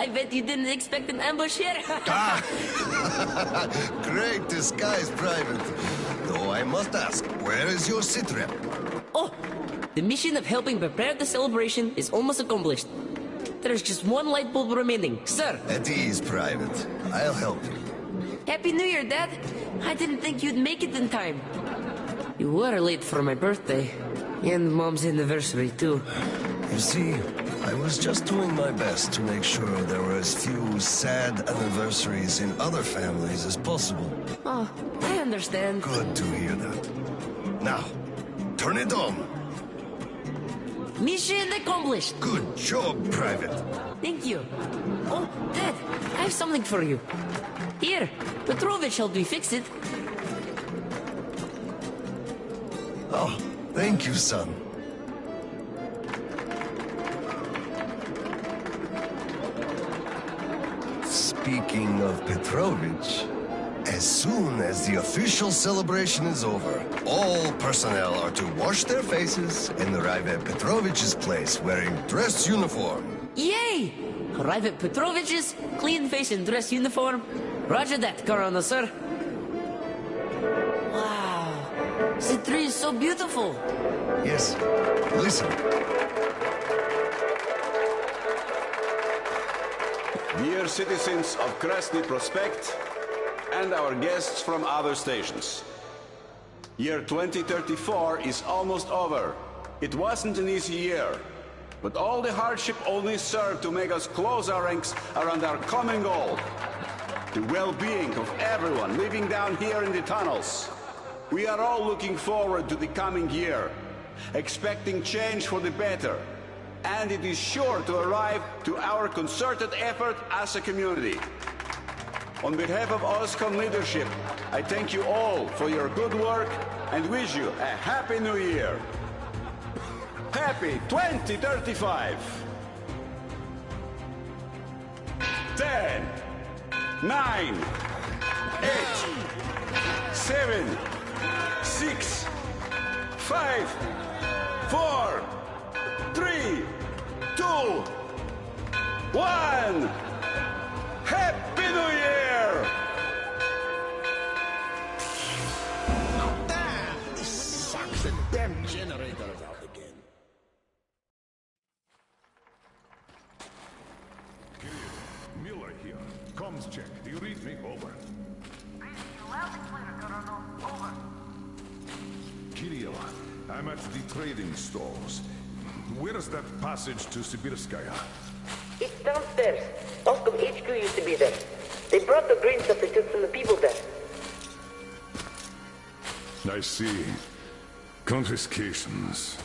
I bet you didn't expect an ambush here. Great disguise, Private. Though I must ask, where is your sitrep? Oh, the mission of helping prepare the celebration is almost accomplished. There's just one light bulb remaining, sir. At ease, Private. I'll help you. Happy New Year, Dad. I didn't think you'd make it in time. You were late for my birthday. And Mom's anniversary, too. You see, I was just doing my best to make sure there were as few sad anniversaries in other families as possible. Oh, I understand. Good to hear that. Now, turn it on. Mission accomplished. Good job, Private. Thank you. Oh, Dad, I have something for you. Here, Petrovich helped me fix it. Oh, thank you, son. Speaking of Petrovich, as soon as the official celebration is over, all personnel are to wash their faces and arrive at Petrovich's place wearing dress uniform. Yay! Arrive at Petrovich's, clean face and dress uniform. Roger that, Corona, sir. Wow, the tree is so beautiful. Yes, listen. Dear citizens of Krasny Prospect and our guests from other stations. Year 2034 is almost over. It wasn't an easy year, but all the hardship only served to make us close our ranks around our common goal. The well-being of everyone living down here in the tunnels. We are all looking forward to the coming year, expecting change for the better. And it is sure to arrive to our concerted effort as a community. On behalf of OSCON leadership, I thank you all for your good work and wish you a Happy New Year. Happy 2035! 10, 9, 8, 7, 6, 5, 4, 3, 2, 1. Happy New Year! This sucks. The damn generator is out again. Kirill, Miller here. Comms check. Do you read me? Over. Loud and clear, Colonel. Over. Kirill, I'm at the trading stalls. Where is that passage to Sibirskaya? It's downstairs. Oscom HQ used to be there. They brought the green stuff they took from the people there. I see. Confiscations.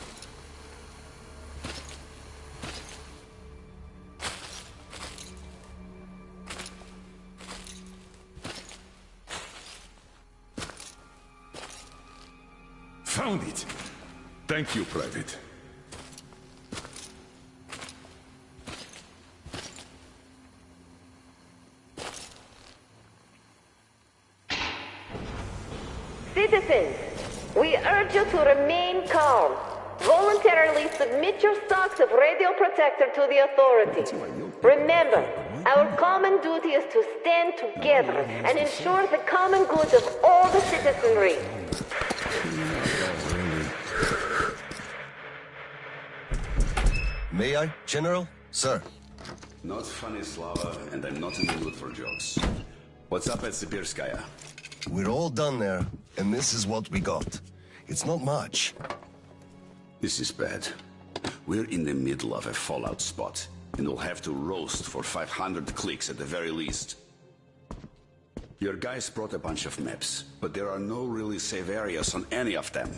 Found it! Thank you, Private. Citizens, we urge you to remain calm. Voluntarily submit your stocks of radio protector to the authority. Remember, our common duty is to stand together and ensure the common good of all the citizenry. May I, General? Sir. Not funny, Slava, and I'm not in the mood for jokes. What's up at Sibirskaya? We're all done there, and this is what we got. It's not much. This is bad. We're in the middle of a fallout spot, and we'll have to roast for 500 clicks at the very least. Your guys brought a bunch of maps, but there are no really safe areas on any of them.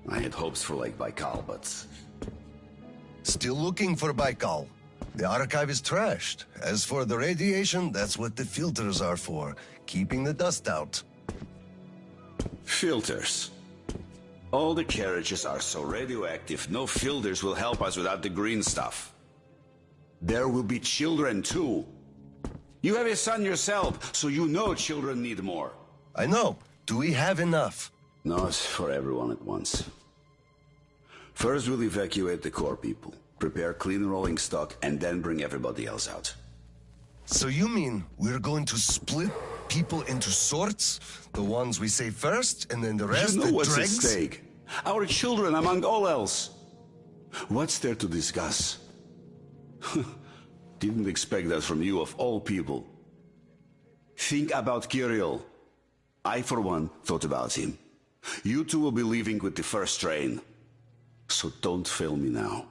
I had hopes for Lake Baikal, but... Still looking for Baikal. The archive is trashed. As for the radiation, that's what the filters are for, keeping the dust out. Filters. All the carriages are so radioactive, no filters will help us without the green stuff. There will be children too. You have a son yourself, so you know children need more. I know. Do we have enough? Not for everyone at once. First we'll evacuate the core people, prepare clean rolling stock, and then bring everybody else out. So you mean we're going to split people into sorts? The ones we say first, and then the rest, You know the what's at dregs? stake? Our children, among all else. What's there to discuss? Didn't expect that from you, of all people. Think about Kirill. I, for one, thought about him. You two will be leaving with the first train. So don't fail me now.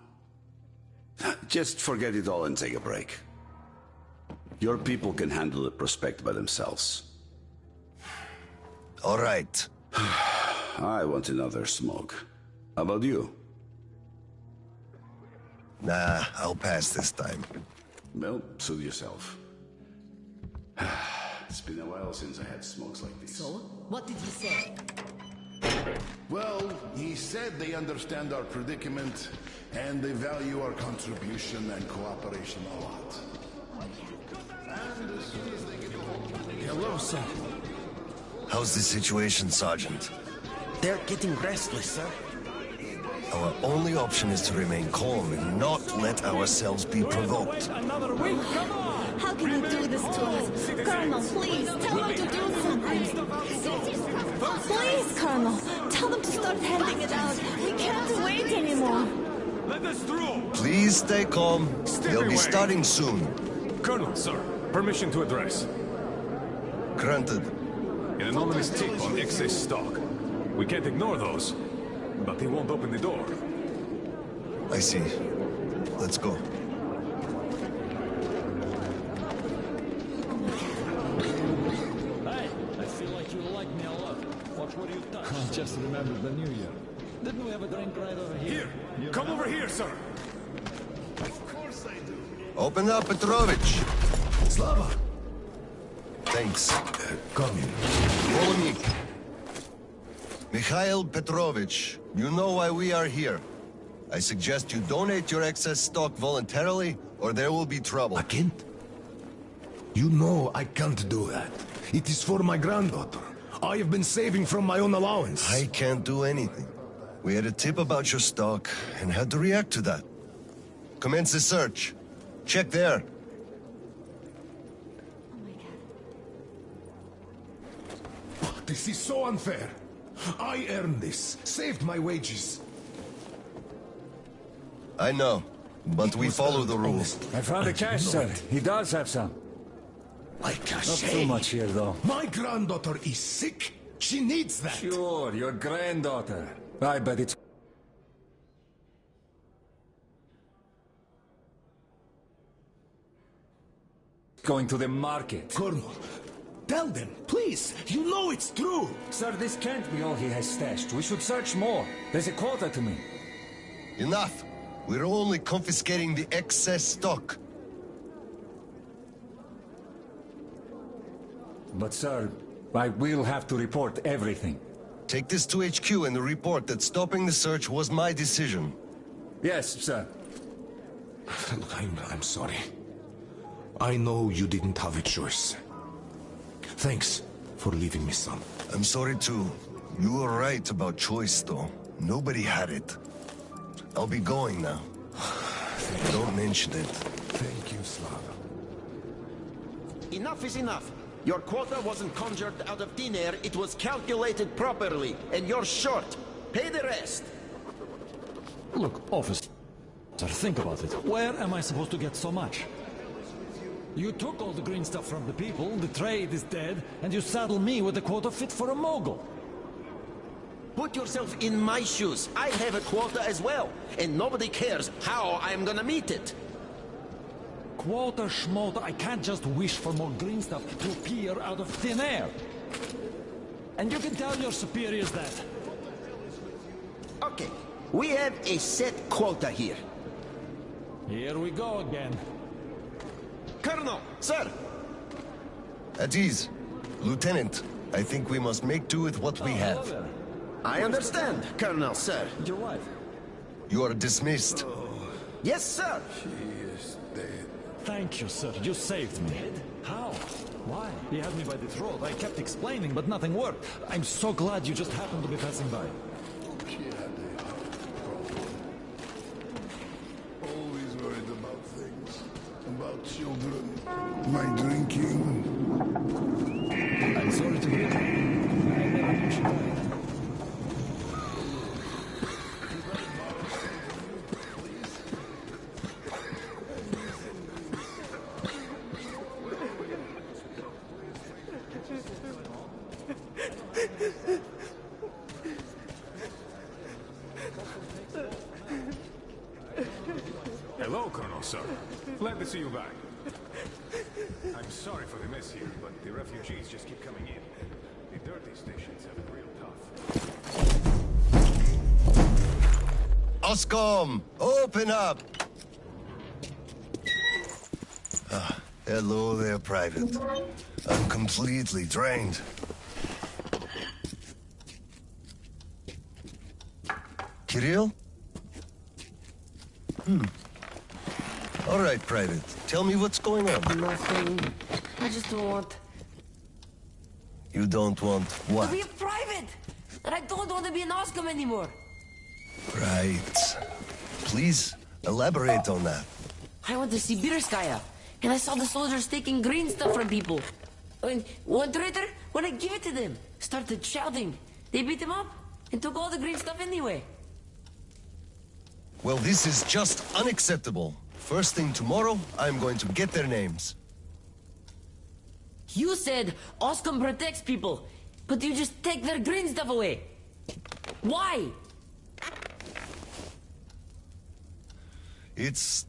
Just forget it all and take a break. Your people can handle the prospect by themselves. All right. I want another smoke. How about you? Nah, I'll pass this time. Well, suit yourself. It's been a while since I had smokes like this. So, what did he say? Well, he said they understand our predicament and they value our contribution and cooperation a lot. And as soon as they get home... Hello, sir. How's the situation, Sergeant? They're getting restless, sir. Our only option is to remain calm and not let ourselves be provoked. How can you do this to us? Colonel, please, tell them to do something. Please, Colonel, tell them to start handing it out. We can't wait anymore. Let us through! Please stay calm. They'll be starting soon. Colonel, sir, permission to address. Granted. An anonymous tip on excess stock. We can't ignore those, but they won't open the door. I see. Let's go. Hey, I feel like you like me a lot. Watch what you touch. I just remembered the New Year. Didn't we have a drink right over here? Come over here, sir. Of course I do. Open up, Petrovich. Slava! Thanks. Come in. Follow me. Mikhail Petrovich, you know why we are here. I suggest you donate your excess stock voluntarily, or there will be trouble. I can't? You know I can't do that. It is for my granddaughter. I have been saving from my own allowance. I can't do anything. We had a tip about your stock and had to react to that. Commence the search. Check there. This is so unfair. I earned this, saved my wages. I know, but we follow the rules. I found the cash, sir. He does have some. Like a Not shame. too much here, though. My granddaughter is sick. She needs that. Sure, your granddaughter. I bet it's... going to the market. Colonel, tell them, please. You know it's true. Sir, this can't be all he has stashed. We should search more. There's a quota to me. Enough. We're only confiscating the excess stock. But, sir, I will have to report everything. Take this to HQ and report that stopping the search was my decision. Yes, sir. Look, I'm sorry. I know you didn't have a choice. Thanks for leaving me, son. I'm sorry too. You were right about choice, though. Nobody had it. I'll be going now. Don't mention it. Thank you, Slava. Enough is enough. Your quota wasn't conjured out of thin air, it was calculated properly, and you're short. Pay the rest. Look, officer, think about it. Where am I supposed to get so much? You took all the green stuff from the people, the trade is dead, and you saddle me with a quota fit for a mogul. Put yourself in my shoes. I have a quota as well, and nobody cares how I'm gonna meet it. Quota schmota, I can't just wish for more green stuff to appear out of thin air. And you can tell your superiors that. Okay, we have a set quota here. Here we go again. Colonel, sir! At ease. Lieutenant, I think we must make do with what we have. I understand, Colonel, sir. Your wife? You are dismissed. Yes, sir. She is dead. Thank you, sir. You saved me. How? Why? He had me by the throat. I kept explaining, but nothing worked. I'm so glad you just happened to be passing by. She had a heart problem. Always worried about things. About children. My drinking. I'm sorry to hear that. I never knew she died. Hello, Colonel, sir. Glad to see you back. I'm sorry for the mess here, but the refugees just keep coming in. The dirty stations have it real tough. Oscom, open up! Hello there, Private. I'm completely drained. Kirill? All right, Private. Tell me what's going on. Nothing. I just don't want... You don't want what? to be a private! And I don't want to be an Oscom anymore! Right. Please, elaborate on that. I went to Sibirskaya, and I saw the soldiers taking green stuff from people. And one traitor, when I gave it to them, started shouting. They beat him up, and took all the green stuff anyway. Well, this is just unacceptable. First thing tomorrow, I'm going to get their names. You said Oscom protects people, but you just take their green stuff away. Why? It's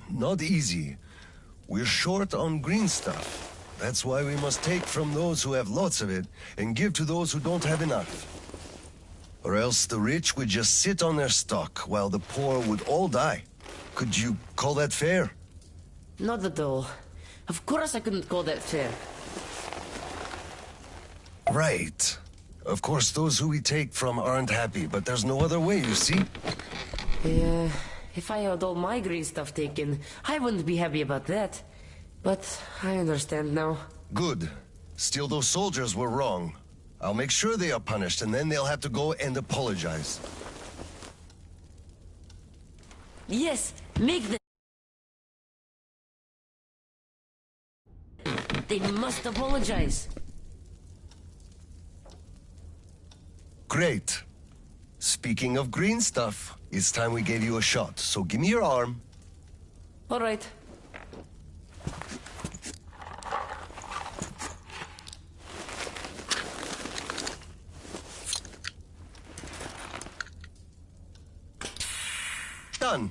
not easy. We're short on green stuff. That's why we must take from those who have lots of it and give to those who don't have enough. Or else the rich would just sit on their stock while the poor would all die. Could you call that fair? Not at all. Of course I couldn't call that fair. Right. Of course, those who we take from aren't happy, but there's no other way, you see? Yeah, if I had all my green stuff taken, I wouldn't be happy about that. But I understand now. Good. Still, those soldiers were wrong. I'll make sure they are punished, and then they'll have to go and apologize. Yes, make them... They must apologize. Great. Speaking of green stuff, it's time we gave you a shot, so give me your arm. All right. Done.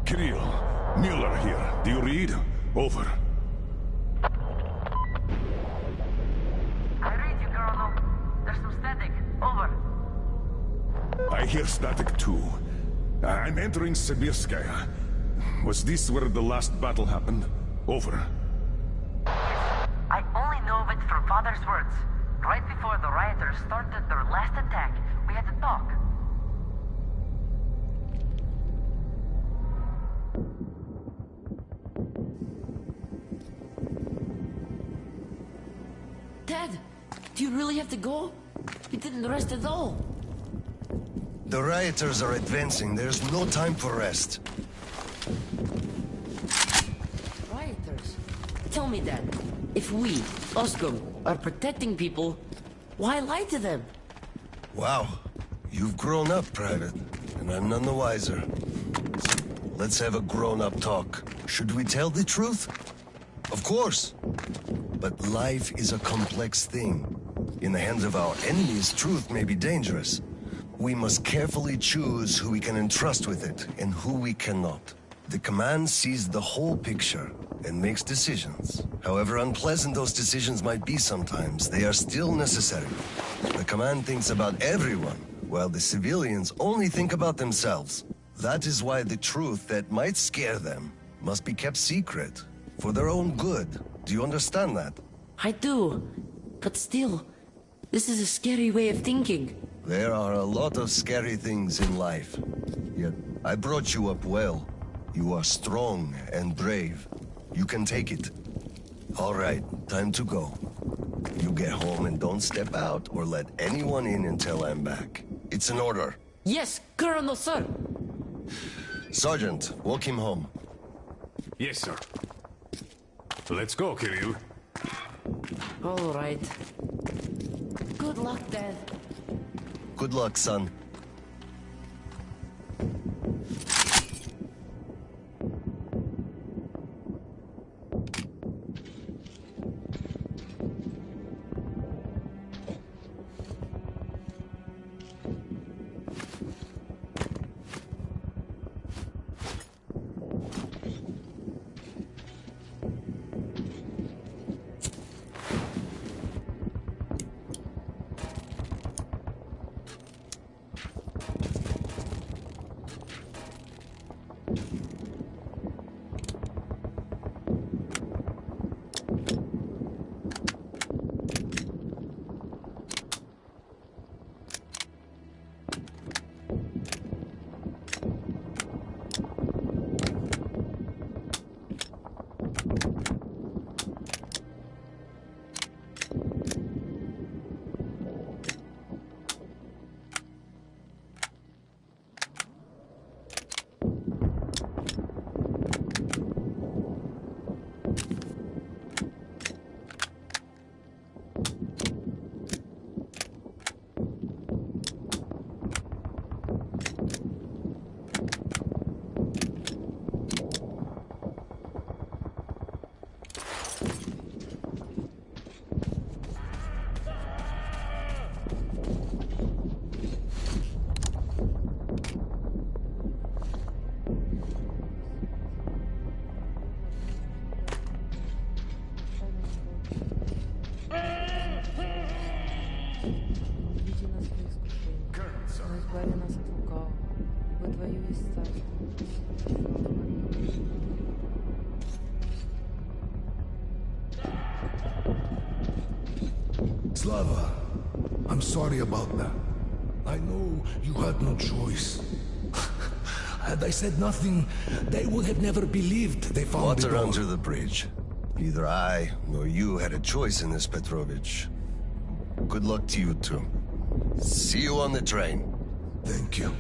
Kirill, Mueller here. Do you read? Over. I read you, Colonel. There's some static. Over. I hear static too. I'm entering Sibirskaya. Was this where the last battle happened? Over. I only know of it from Father's words. Right before the rioters started their last attack, we had to talk. Dad, do you really have to go? You didn't rest at all. The rioters are advancing. There's no time for rest. Rioters? Tell me, Dad. If we, Oscom, are protecting people, Why lie to them? Wow. You've grown up, Private, and I'm none the wiser. Let's have a grown-up talk. Should we tell the truth? Of course. But life is a complex thing. In the hands of our enemies, truth may be dangerous. We must carefully choose who we can entrust with it and who we cannot. The command sees the whole picture and makes decisions. However unpleasant those decisions might be sometimes, they are still necessary. The command thinks about everyone, while the civilians only think about themselves. That is why the truth that might scare them must be kept secret, for their own good. Do you understand that? I do. But still, this is a scary way of thinking. There are a lot of scary things in life. Yet, I brought you up well. You are strong and brave. You can take it. All right, time to go. You get home and don't step out or let anyone in until I'm back. It's an order. Yes, Colonel, sir. Sergeant, walk him home. Yes, sir. Let's go, Kirill. All right. Good luck, Dad. Good luck, son. Slava, I'm sorry about that. I know you had no choice. Had I said nothing, they would have never believed they found Water it all. under the bridge. Neither I nor you had a choice in this, Petrovich. Good luck to you two. See you on the train. Thank you.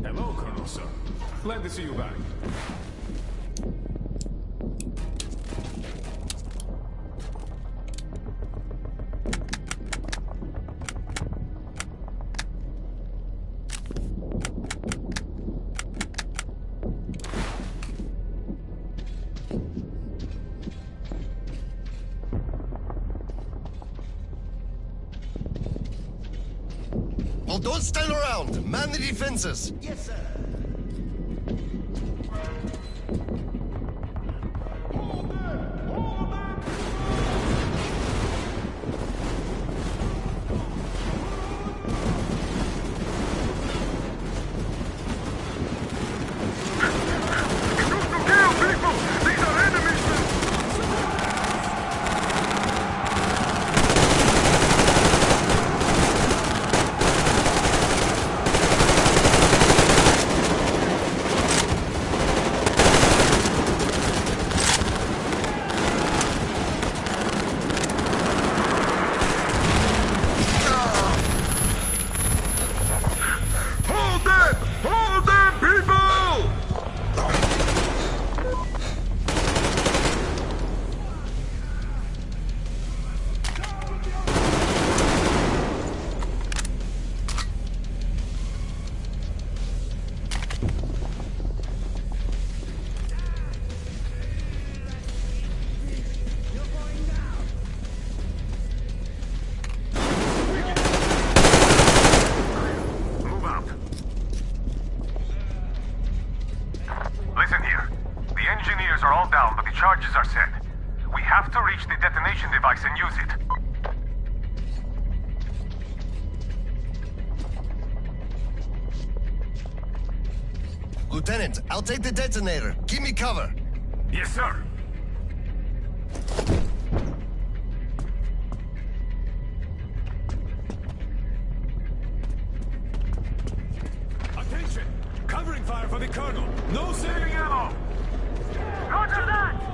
Hello, Colonel, sir. Glad to see you back. Well, don't stand around. Man the defenses. Yes, sir. down, but the charges are set. We have to reach the detonation device and use it. Lieutenant, I'll take the detonator. Give me cover. Yes, sir. Attention! Covering fire for the Colonel! No saving ammo! Roger that!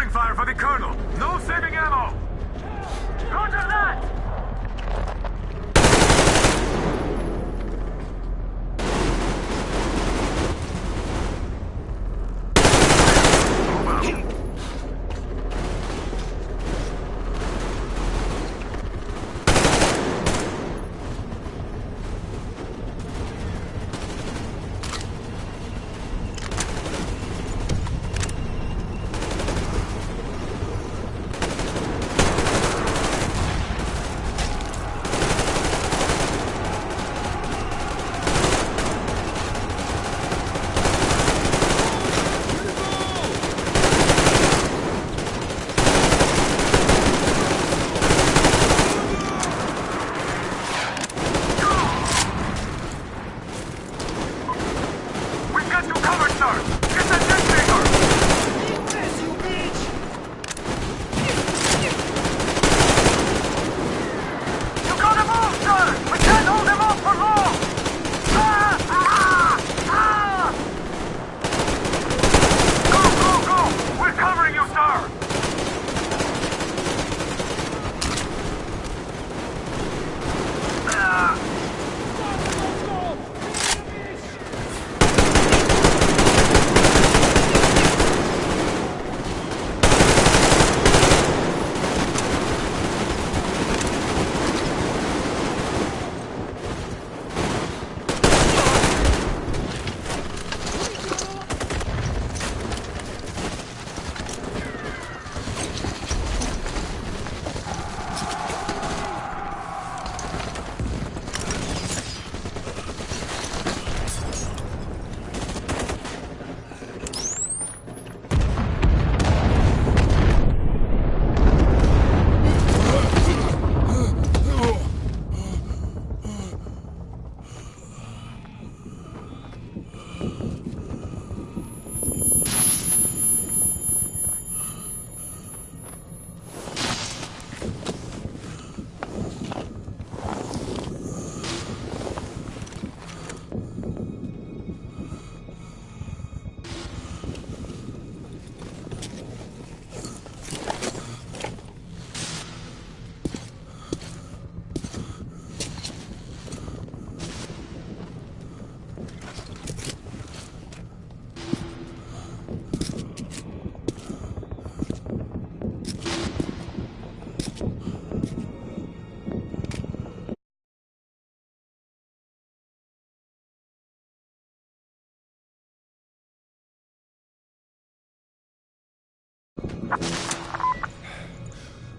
Opening fire for the Colonel! No saving ammo! Roger that!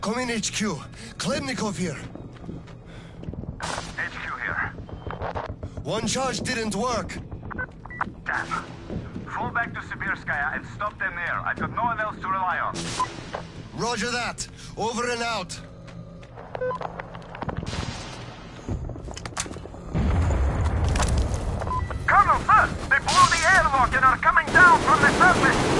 Come in, HQ. Khlebnikov here. HQ here. One charge didn't work. Damn. Fall back to Sibirskaya and stop them there. I've got no one else to rely on. Roger that. Over and out. Colonel, sir! They blew the airlock and are coming down from the surface!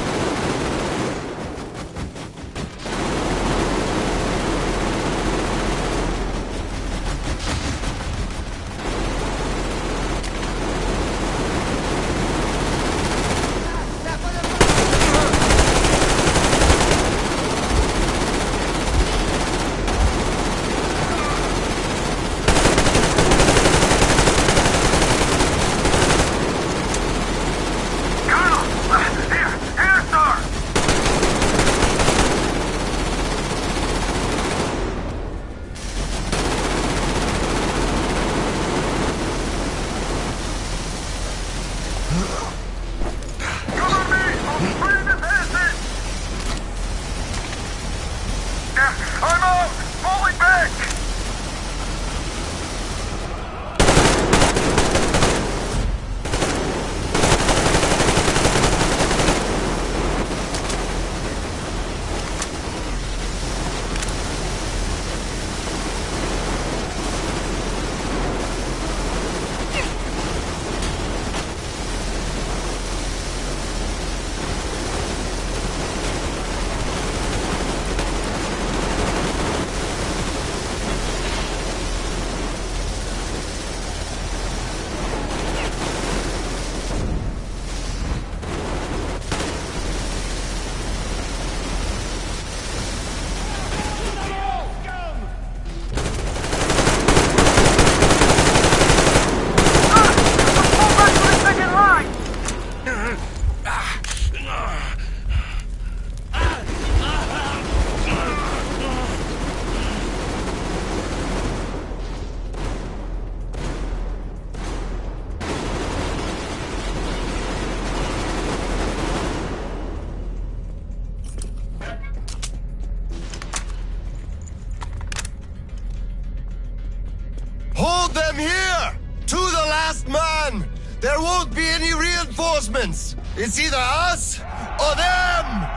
hold them here! To the last man! There won't be any reinforcements! It's either us or them!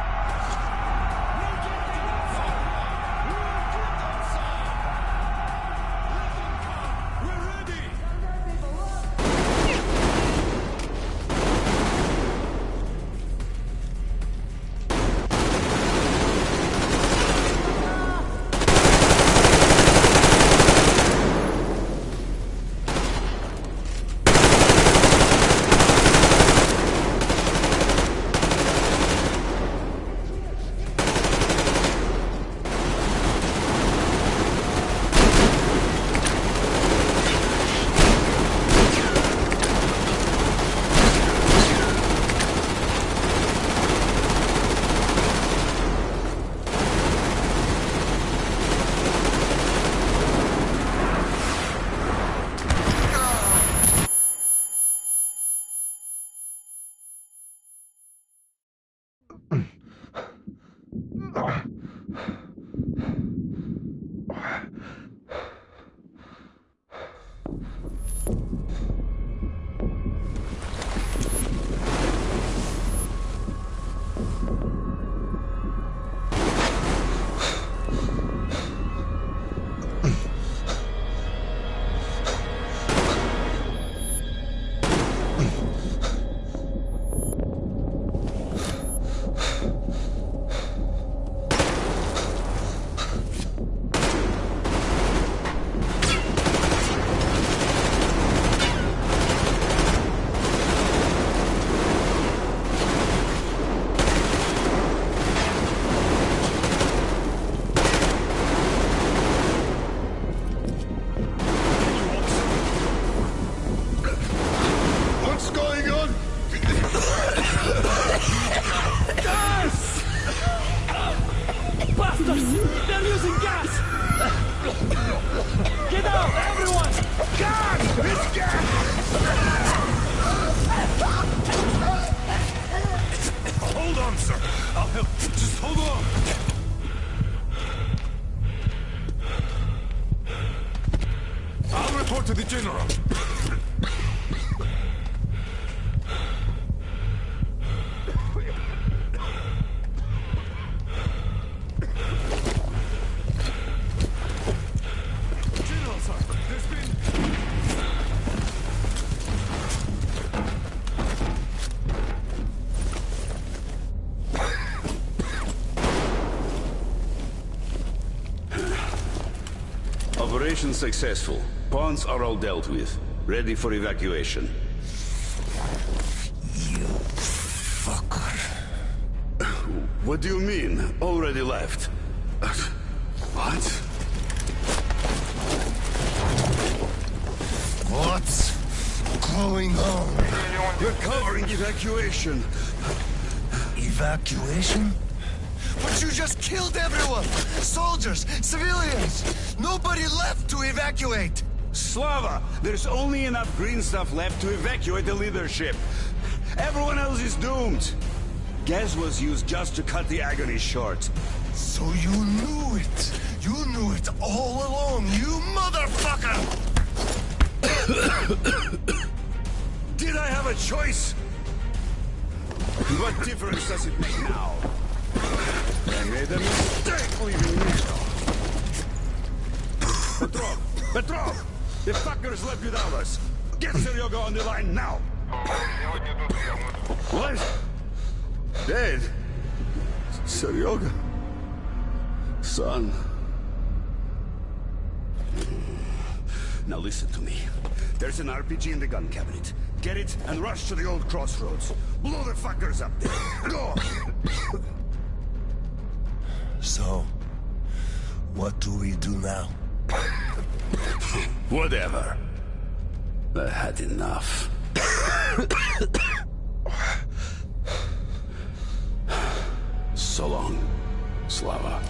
To the general. General, sir, there's been... Operation successful. Pawns are all dealt with. Ready for evacuation. You fucker. What do you mean? Already left? What? What's going on? We're covering evacuation. Evacuation? But you just killed everyone! Soldiers, civilians! Nobody left to evacuate! Slava, there's only enough green stuff left to evacuate the leadership. Everyone else is doomed. Gas was used just to cut the agony short. So you knew it! You knew it all along, you motherfucker! Did I have a choice? What difference does it make now? I made a mistake leaving you. Petrov! The fuckers left without us! Get Seryoga on the line now! What? Dead? Seryoga? Son? Now listen to me. There's an RPG in the gun cabinet. Get it and rush to the old crossroads. Blow the fuckers up there. Go! So, what do we do now? Whatever. I had enough. So long, Slava.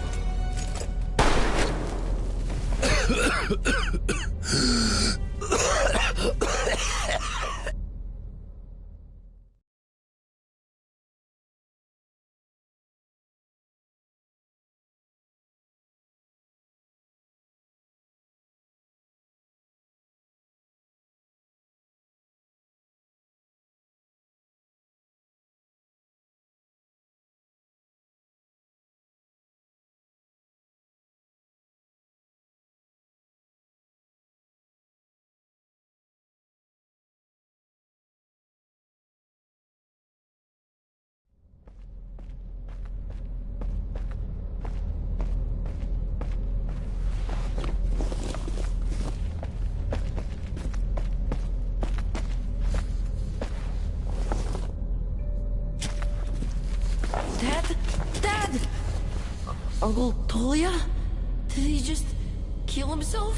Uncle Tolia? Did he just kill himself?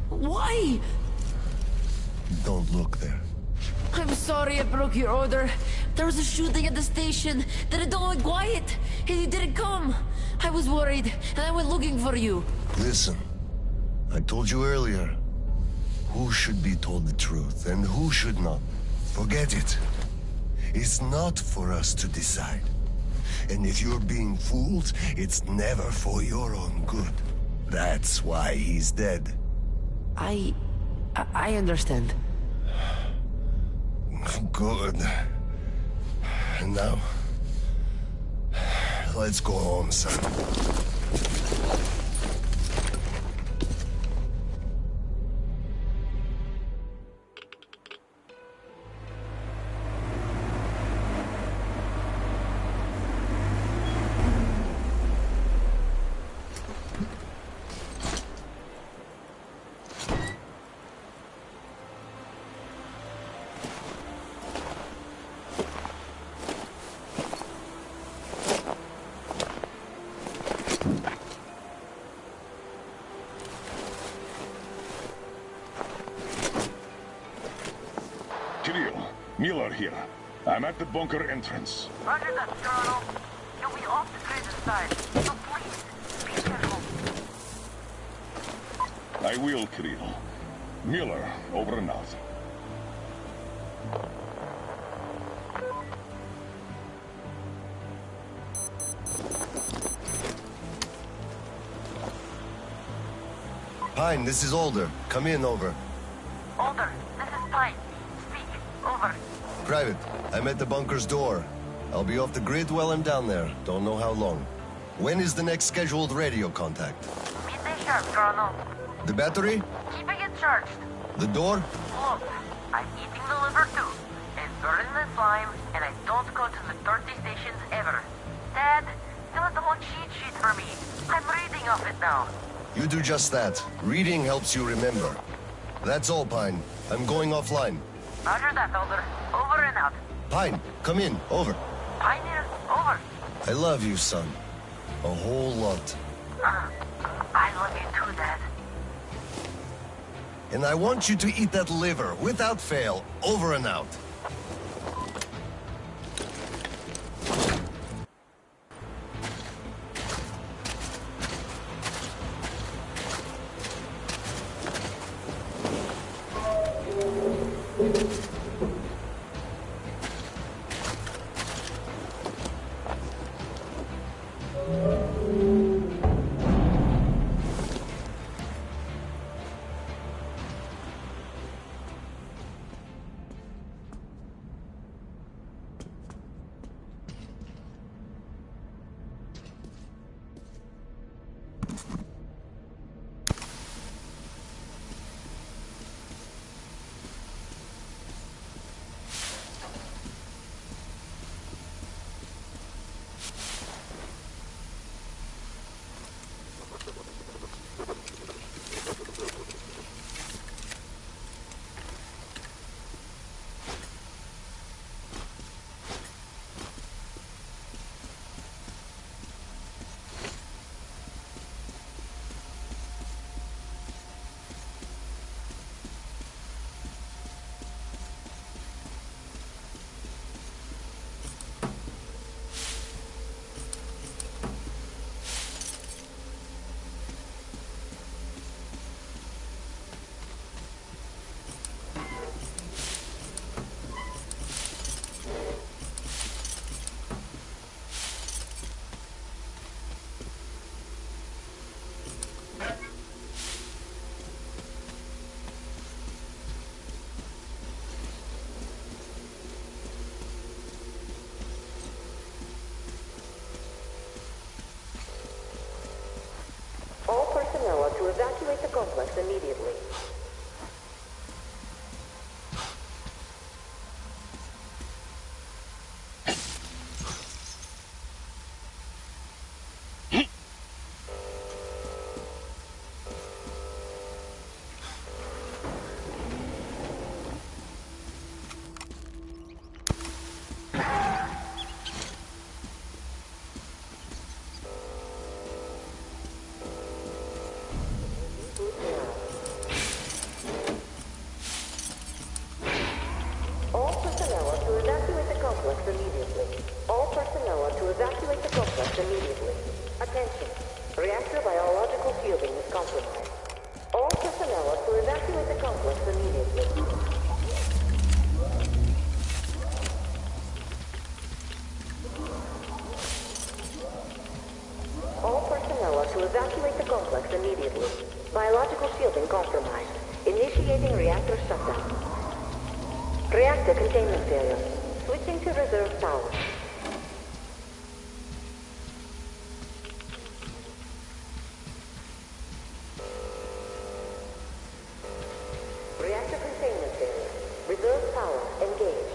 Why? Don't look there. I'm sorry I broke your order. There was a shooting at the station. Then it all went quiet, and you didn't come. I was worried, and I went looking for you. Listen, I told you earlier, who should be told the truth and who should not. Forget it. It's not for us to decide. And if you're being fooled, it's never for your own good. That's why he's dead. I understand. Good. And now, let's go home, son. Kirill, Miller here. I'm at the bunker entrance. Roger that, Colonel. You'll be off the grid side, so please, be careful. I will, Kirill. Miller, over and out. Pine, this is Older. Come in, over. Older, this is Pine. Speak, over. Private, I'm at the bunker's door. I'll be off the grid while I'm down there. Don't know how long. When is the next scheduled radio contact? Midday sharp, Colonel. The battery? Keeping it charged. The door? Look, I'm eating the liver too, and burning the slime, and I don't go to the dirty stations ever. Dad, fill out the whole cheat sheet for me. I'm reading off it now. You do just that. Reading helps you remember. That's all, Pine. I'm going offline. Roger that, Older. Over and out. Pine, come in. Over. Pine here, over. I love you, son. A whole lot. I love you too, Dad. And I want you to eat that liver, without fail. Over and out. All personnel are to evacuate the complex immediately. compromised. All personnel are to evacuate the complex immediately. All personnel are to evacuate the complex immediately. Biological shielding compromised. Initiating reactor shutdown. Reactor containment failure. Switching to reserve power. Reactor containment failure. Reserve power engaged.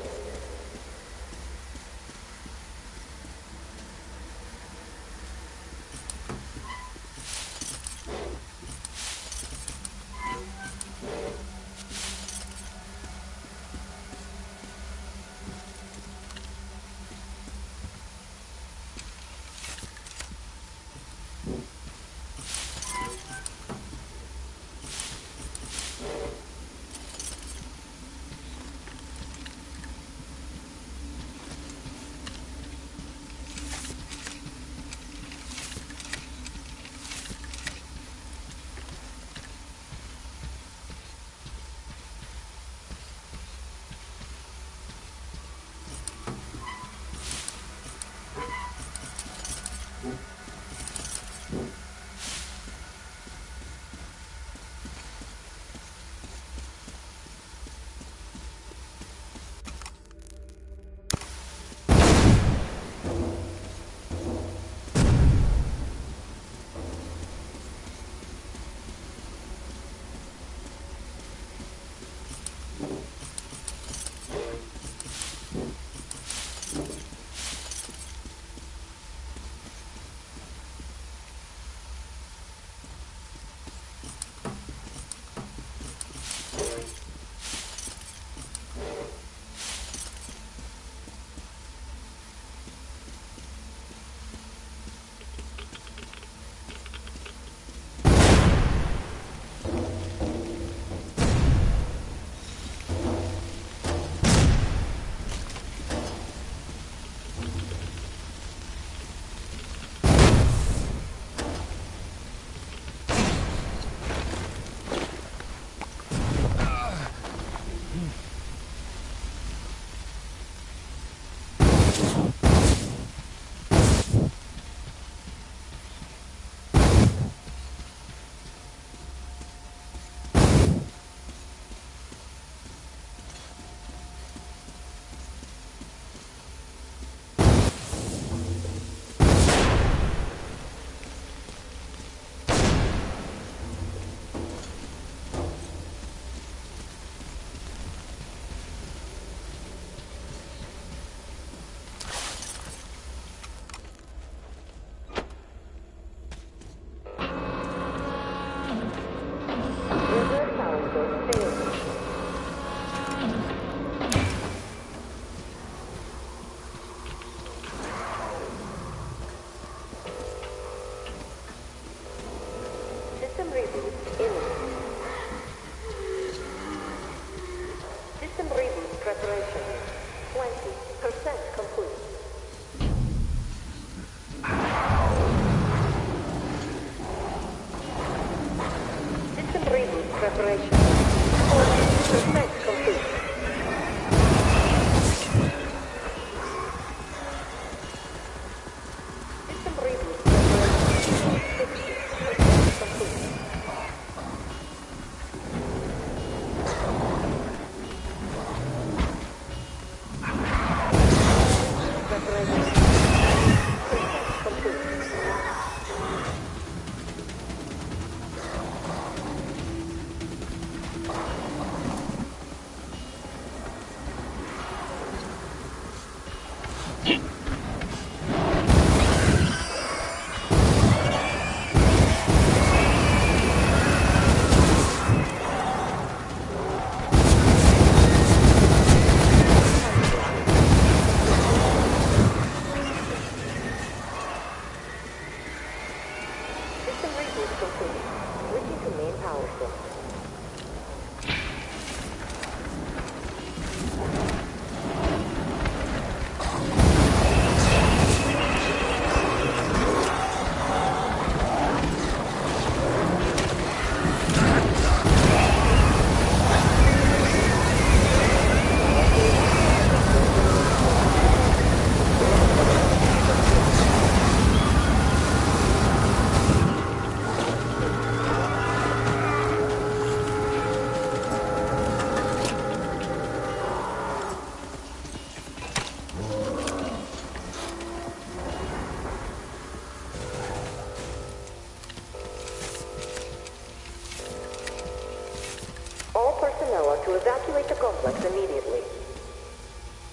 personnel to evacuate the complex immediately.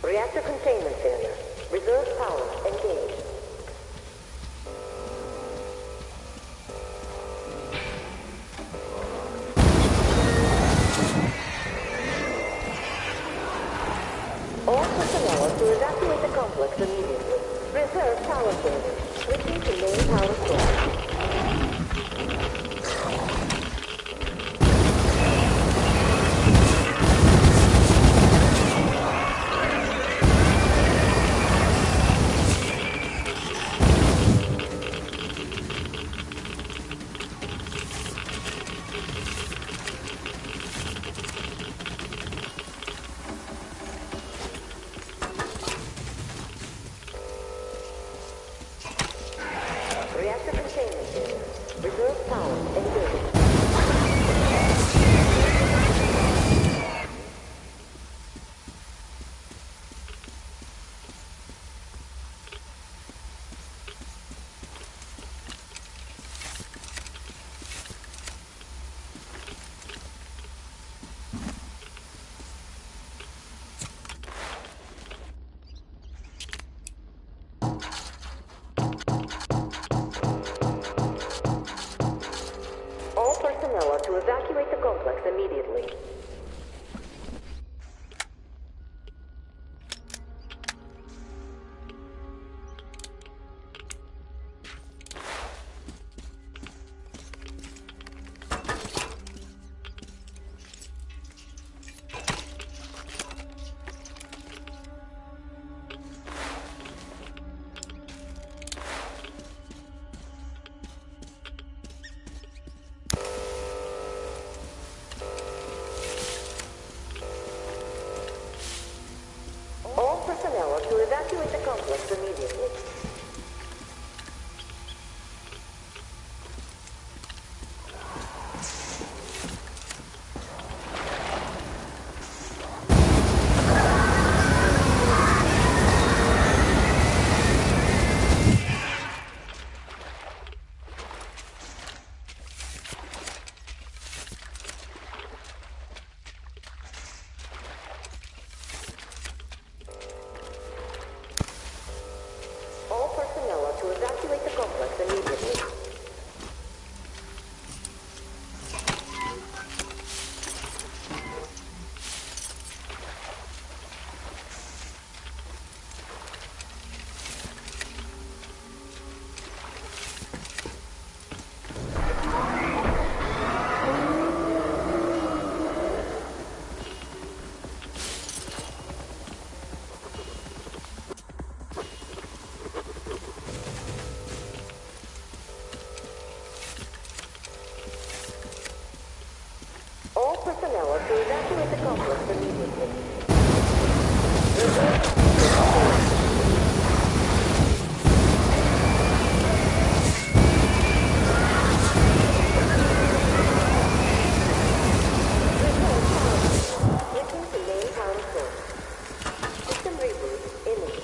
Reactor containment failure. Reserve power engaged. All personnel to evacuate the complex immediately. Reserve power failure. Switching to main power source. Reactor containment failure. Reserve power engaged. All personnel to evacuate the complex immediately. All personnel to evacuate the complex immediately. All personnel to evacuate the complex immediately. All personnel to evacuate the complex immediately. Switching to main power source. System reboot imminent.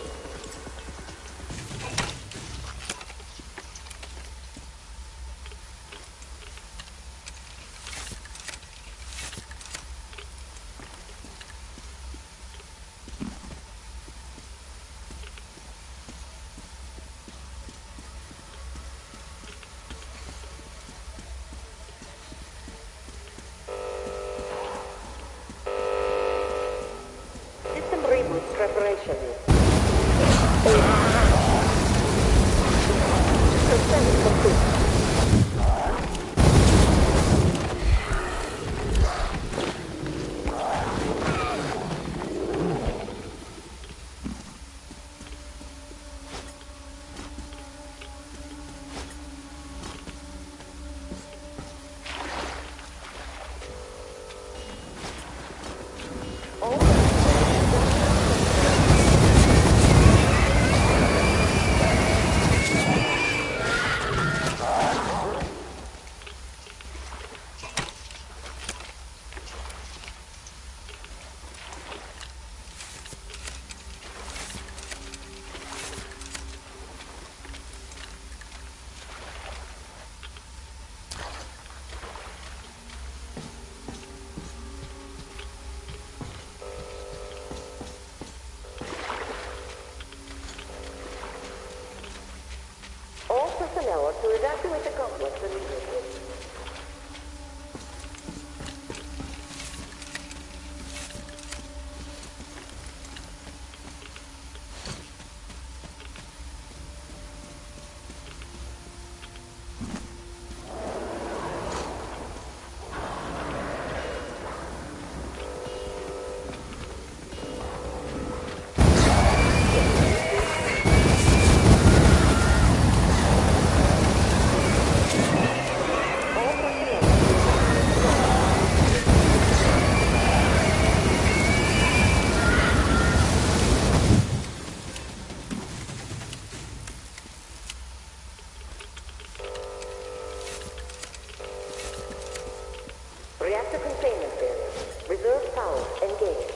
Reactor containment failure. Reserve power engaged.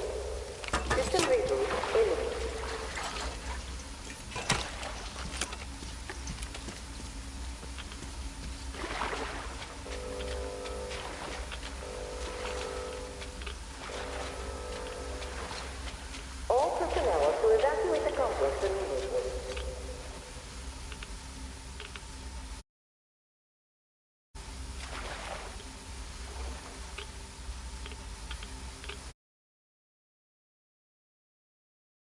System reboot imminent. All personnel to evacuate the complex immediately.